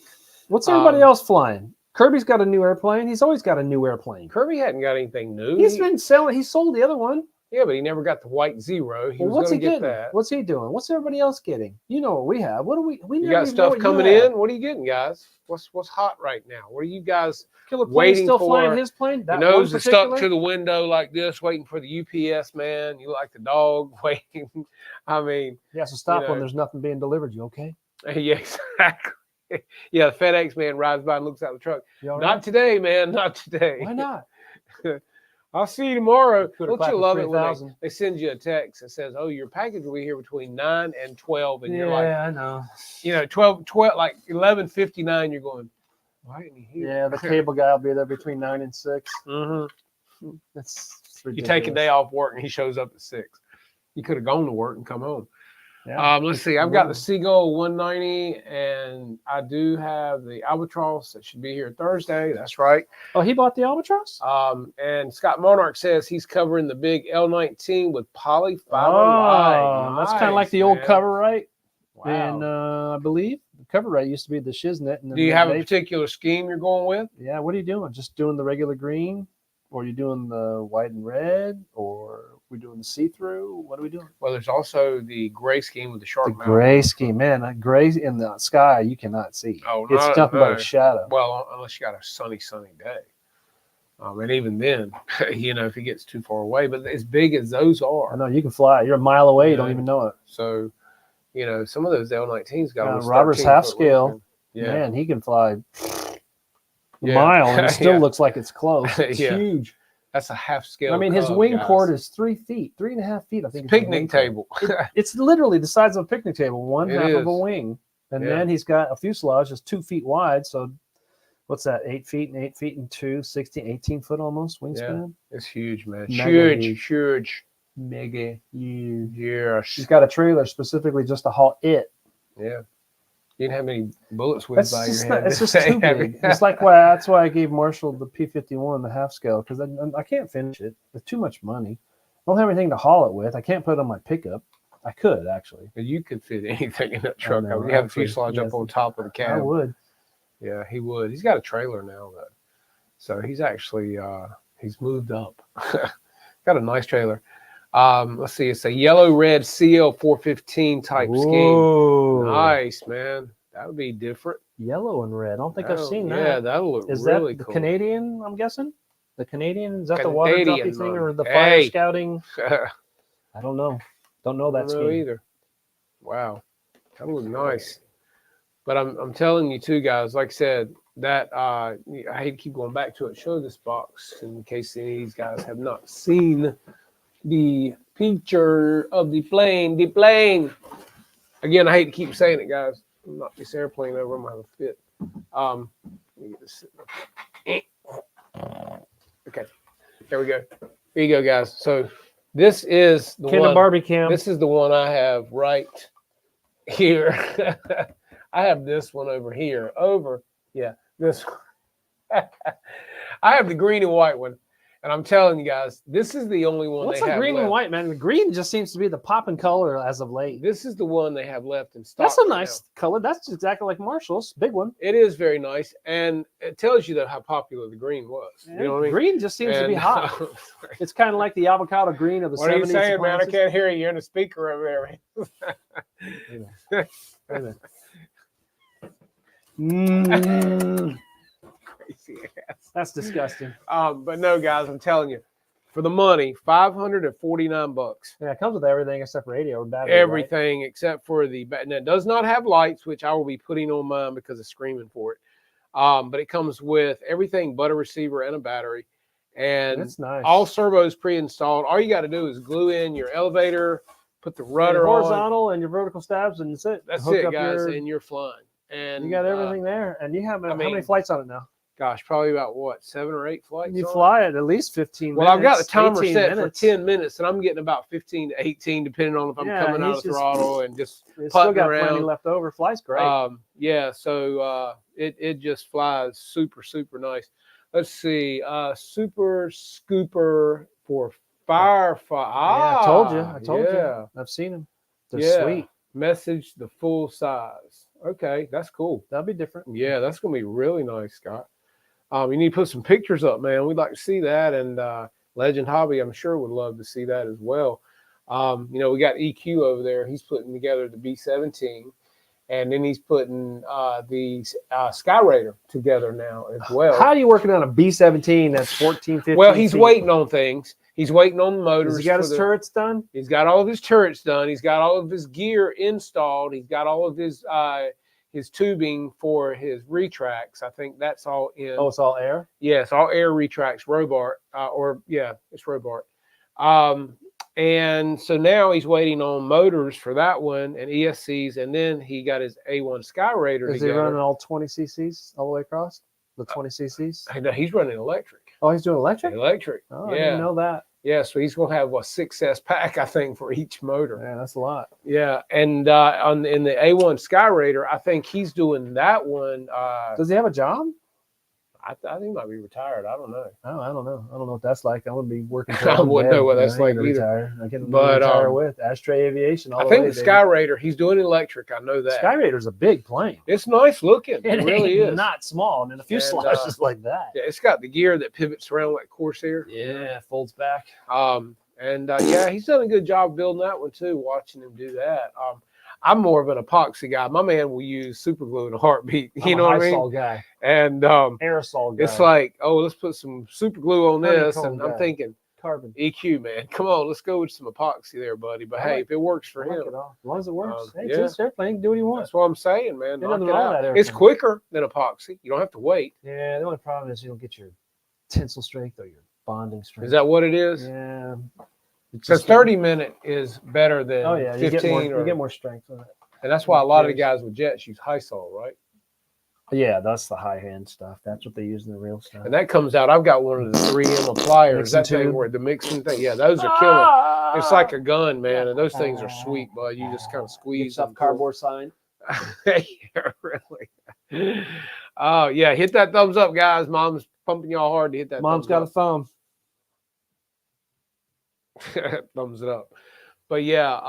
What's everybody else flying? Kirby's got a new airplane. He's always got a new airplane. Kirby hadn't got anything new. He's been selling. He sold the other one. Yeah, but he never got the white Zero. He Well, was what's going he to get getting? that. What's he doing? What's everybody else getting? You know what we have. What do we? We You never got even know stuff what you coming have. in. What are you getting, guys? What's hot right now? What are you guys? Killer plane waiting still for- flying his plane. Your That nose one is stuck particular? to the window like this, waiting for the UPS man. You like the dog waiting. I mean, Yeah, so stop you when know. there's nothing being delivered. You okay? yeah, exactly. Yeah, the FedEx man rides by and looks out the truck. You all Not right? today, man. Not today. Why not? I'll see you tomorrow. Could've Don't clapped you for love it when 3,000. they send you a text that says, "Oh, your package will be here between 9 and 12," and you're like, I know. 12, like 11:59. You're going, why isn't he here? Yeah, the cable guy will be there between 9 and 6. Mm-hmm. That's You ridiculous. take a day off work and he shows up at 6. You could have gone to work and come home. Yeah. Let's see. I've got the Seagull 190, and I do have the Albatross that should be here Thursday. That's right. Oh, he bought the Albatross? And Scott Monarch says he's covering the big L19 with polyfiber Oh, that's kind of like the old man. cover right. Wow. And I believe the cover right used to be the Shiznit. And then Do you have a they- particular scheme you're going with? Yeah, what are you doing? Just doing the regular green? Or are you doing the white and red? Or we doing the see-through? What are we doing? Well, there's also the gray scheme with the shark The mouth. gray scheme, man. Gray in the sky you cannot see. Oh, It's no, nothing but no. a shadow. Well, unless you got a sunny day. And even then, if it gets too far away, but as big as those I are, know you can fly. You're a mile away. You don't Yeah. even know it. so, some of those L19s got almost Robert's 13 half foot scale. wingspan. Yeah. Man, he can fly a Yeah. mile and it still Yeah. looks like it's close. It's Yeah. huge. That's a half scale. I mean, his Cub, wing guys. chord is 3 feet, 3.5 feet. I think. It's is his picnic wing chord. table. It's literally the size of a picnic table, one It half of a is. wing, and Yeah. then he's got a fuselage that's 2 feet wide. So, what's that? 8 feet and 8 feet and 2, 16, 18 foot almost wingspan. It's huge, man. Mega Huge. Mega huge. Yes. He's got a trailer specifically just to haul it. Yeah. You didn't have any bullets whizzed by your head. It's did just they? too big. It's like that's why I gave Marshall the P-51, the half scale, because I can't finish it. It's too much money. I don't have anything to haul it with. I can't put it on my pickup. I could actually. You could fit anything in that truck. know, You have the actually, fuselage yes. up on top of the I cab. would. Yeah, he would. He's got a trailer now, though. So he's actually he's moved up. Got a nice trailer. Let's see. It's a yellow-red CL415 type scheme. Whoa. Nice, man. That would be different. Yellow and red. I don't think I've seen that. Yeah, that'll look Is really that the cool. Canadian, I'm guessing? The Canadian? Is that the water Canadian droppy thing one. or the fire Hey. scouting? I I don't know. Don't know that don't know scheme. either. Wow, that'll look nice. But I'm telling you too, guys. Like I said, that I hate to keep going back to it. Show this box in case any of these guys have not seen the picture of the plane. The plane. Again, I hate to keep saying it, guys. Knock this airplane over. I'm gonna have a fit. Let me get this. Okay, there we go. Here you go, guys. So this is the Ken one. and Barbie Cam. This is the one I have right here. I have this one over here. This one. I have the green and white one. And I'm telling you guys, this is the only one What's they the have green left. and white, man? The green just seems to be the popping color as of late. This is the one they have left in stock. That's a right nice color. That's exactly like Marshall's. Big one. now. It is very nice. And it tells you though how popular the green was. You know what I mean? Green just seems to be And- hot. It's kind of like the avocado green of the What are 70s. you saying, man? I appliances. can't hear you. You're in the speaker over there. Wait a minute. Mm, Crazy ass. that's disgusting. But no, guys, I'm telling you, for the money, $549. Yeah, it comes with everything except radio or battery. right? Everything except for the and it does not have lights, which I will be putting on mine because it's screaming for it. But it comes with everything but a receiver and a battery, and That's nice. all servos pre-installed. All you got to do is glue in your elevator, put the Your rudder on. horizontal and your vertical stabs, and that's it. That's Hook it, up guys, your- and you're flying. And you got everything there, and you have how many mean, flights on it now? Gosh, probably about what 7 or 8 flights. You on it? fly it at least 15 Well, minutes. I've got the timer 18 set minutes. for 10 minutes, and I'm getting about 15 to 18, depending on if I'm Yeah, coming out he's of just- throttle and just It's still putting got plenty around. left over. Flies great. Yeah, so it just flies super nice. Let's see, super scooper for firefighter. yeah, I told you. I told yeah. you. I've seen them. They're Yeah. sweet. Message the full size. Okay, that's cool. That'll be different. Yeah, that's gonna be really nice, Scott. You need to put some pictures up, man. We'd like to see that. And Legend Hobby, I'm sure, would love to see that as well. We got EQ over there. He's putting together the B-17. And then he's putting the Sky Raider together now as well. How are you working on a B-17 that's 14, 15 Well, he's feet? waiting on things. He's waiting on the motors. Has he got his for the- turrets done? He's got all of his turrets done. He's got all of his gear installed. He's got all of his tubing for his retracts. I think that's all in. Oh, it's all air? Yes, all air retracts, Robart, it's Robart. And so now he's waiting on motors for that one and ESCs, and then he got his A1 Sky Raider Is he together. running all 20 cc's all the way across? The 20 cc's? I know he's running electric. Oh, he's doing electric? Electric. Oh, I yeah. didn't know that. Yeah, so he's gonna have a 6S pack, I think, for each motor. Man, that's a lot. Yeah, and in the A1 Sky Raider, I think he's doing that one. Does he have a job? I think he might be retired. I don't know. Oh, I don't know. I don't know what that's like. I wouldn't be working. I wouldn't know what that's like either. Retire. I can But, retire with Ashtray Aviation. All I the think way, the Sky Raider, he's doing electric. I know that. Sky Raider's a big plane. It's nice looking. It It really ain't is. not small. I mean, a fuselage is like that. Yeah, it's got the gear that pivots around like Corsair. Yeah, folds back. Yeah, he's done a good job building that one too. Watching him do that. I'm more of an epoxy guy. My man will use super glue in a heartbeat. You know what I mean? Aerosol guy. And Aerosol guy. it's like, oh, let's put some super glue on this, Honeycomb and I'm guy. thinking, carbon. EQ, man, come on, let's go with some epoxy there, buddy. But I hey, like- if it works for I like him, it all. As long as it works. Hey, yeah. it's his airplane. Do what he wants. that's what I'm saying, man. Ain't Knock nothing it wrong with out. that It's airplane. quicker than epoxy. You don't have to wait. Yeah, the only problem is you don't get your tensile strength or your bonding strength. Is that what it is? Yeah. It's Because just- 30-minute is better than Oh yeah, you 15, get more strength on it. and that's why a lot of the guys with jets use Hysol, right? Yeah, that's the high hand stuff. That's what they use in the real stuff. And that comes out. I've got one of the 3M appliers. Mixing That thing tube. where the mixing thing. Yeah, those are killing. It's like a gun, man, and those things are sweet, bud. You just kind of squeeze Gets off them. cardboard sign. Yeah, really. Oh yeah, hit that thumbs up, guys. Mom's pumping y'all hard to hit that. Mom's got a thumb. thumbs it up. But yeah,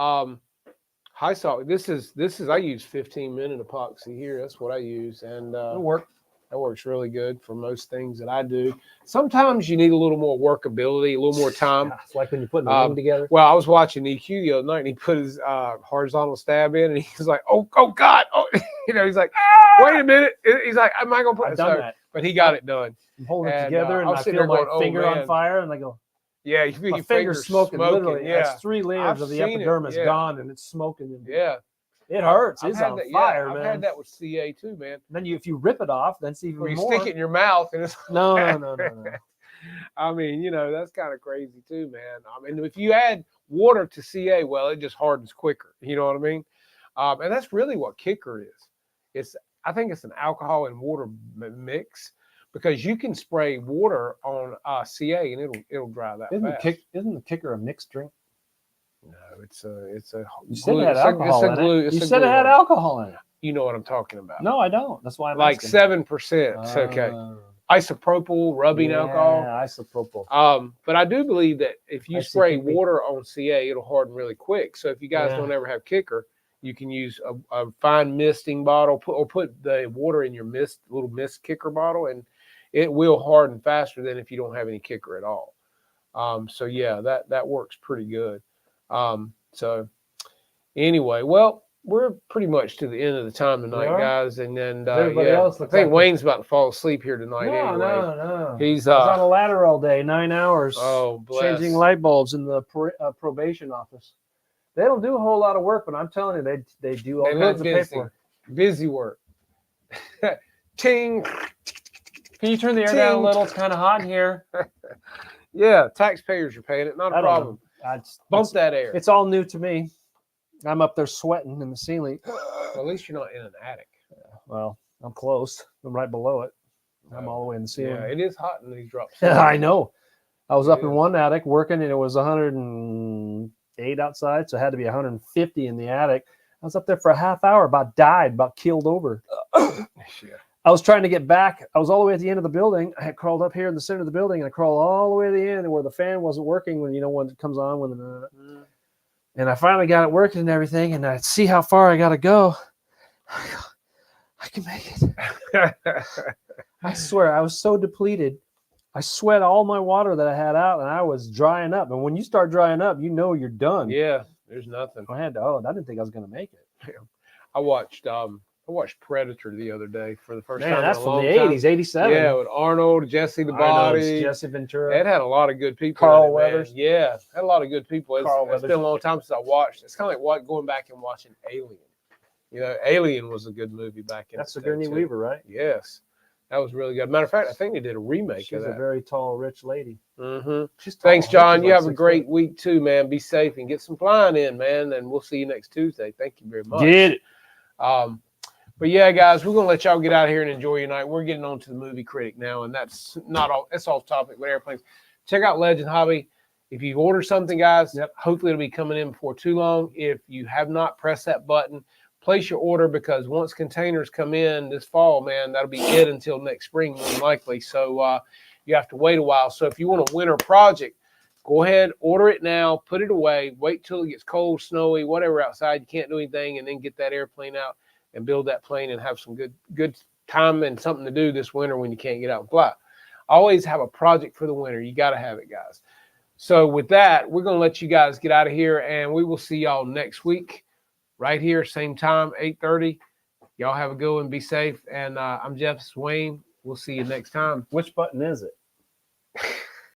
Hysol. This is I use 15-minute epoxy here. That's what I use, and It'll work. that works really good for most things that I do. Sometimes you need a little more workability, a little more time. It's like when you're putting a wing together. Well, I was watching EQ the other night, and he put his horizontal stab in, and he's like, "Oh God!" Oh, he's like, "Wait a minute!" He's like, "Am I gonna put I've this?" done over?" that. But he got it done. I'm holding it and, together, and I was I sitting feel there my going, "Oh, finger man." on fire, and I go, Yeah, you feel my your finger's smoking. Literally, Yeah, it's 3 layers I've of the seen it, epidermis yeah. gone, and it's smoking. yeah. It hurts. I've It's had on that, fire, yeah, man. I've had that with CA too, man. Then if you rip it off, that's even Where you more. stick it in your mouth, and it's No. I mean, that's kind of crazy too, man. I mean, if you add water to CA, well, it just hardens quicker. You know what I mean? And that's really what Kicker is. I think it's an alcohol and water mix, because you can spray water on CA and it'll dry that fast. Isn't the Kicker a mixed drink? No, it's a. You said glue- it had it's a- alcohol it's a glue- in it. it's You a said it glue had on alcohol in it. You know what I'm talking about? No, I don't. That's why I'm Like asking. 7%. Okay. Isopropyl rubbing alcohol. Yeah, isopropyl. But I do believe that if you spray ICP. water on CA, it'll harden really quick. So if you guys Yeah. don't ever have Kicker, you can use a fine misting bottle, or put the water in your little mist Kicker bottle, and it will harden faster than if you don't have any Kicker at all. So yeah, that works pretty good. So anyway, well, we're pretty much to the end of the time tonight, are? guys. And then Everybody yeah, else I looks think like- Wayne's about to fall asleep here tonight. anyway. No. He's I was on a ladder all day, 9 hours. oh bless. changing light bulbs in the probation office. They don't do a whole lot of work, but I'm telling you, they do all They kinds look of busy. paperwork. Busy work. Ting. Can you turn the air down a little? It's kind of hot in here. Yeah, taxpayers are paying it. Not I a don't problem. know. Bump that air. It's all new to me. I'm up there sweating in the ceiling. Well, at least you're not in an attic. Well, I'm close. I'm right below it. I'm all the way in the ceiling. Yeah, it is hot in these drops. I know. I was up in Yeah. one attic working, and it was 108 outside, so it had to be 150 in the attic. I was up there for a half hour, about died, about keeled over. Yeah. I was trying to get back. I was all the way at the end of the building. I had crawled up here in the center of the building, and I crawled all the way to the end where the fan wasn't working when it comes on. And I finally got it working and everything, and I see how far I got to go. I can make it. I swear, I was so depleted. I sweat all my water that I had out, and I was drying up. And when you start drying up, you know you're done. Yeah, there's nothing. I had to. Oh, I didn't think I was gonna make it. I watched Predator the other day for the first Man, time. that's in a from long the time. '80s, '87. Yeah, with Arnold, Jesse the Body. Jesse Ventura. It had a lot of good people. Carl in it, man. Weathers. Yeah, had a lot of good people. Carl It's Weathers. been a long time since I watched. It's kind of like going back and watching Alien. You know, Alien was a good movie back in. That's the Sigourney day, too. Weaver, right? Yes, that was really good. Matter of fact, I think they did a remake She's of a that. very tall, rich lady. Mm-hmm. She's tall. Thanks, I think John. she's You like have a 6 great foot. week too, man. Be safe and get some flying in, man. And we'll see you next Tuesday. Thank you very much. Get it. But yeah, guys, we're gonna let y'all get out of here and enjoy your night. We're getting on to the movie critic now, and that's not all. That's off topic with airplanes. Check out Legend Hobby. If you've ordered something, guys, hopefully it'll be coming in before too long. If you have not, press that button. Place your order because once containers come in this fall, man, that'll be it until next spring, more than likely. So you have to wait a while. So if you want a winter project, go ahead, order it now, put it away, wait till it gets cold, snowy, whatever outside. You can't do anything, and then get that airplane out and build that plane and have some good time and something to do this winter when you can't get out and fly. Always have a project for the winter. You got to have it, guys. So with that, we're going to let you guys get out of here, and we will see y'all next week right here, same time, 8:30. Y'all have a good one. Be safe. And I'm Jeff Swain. We'll see you next time. Which button is it?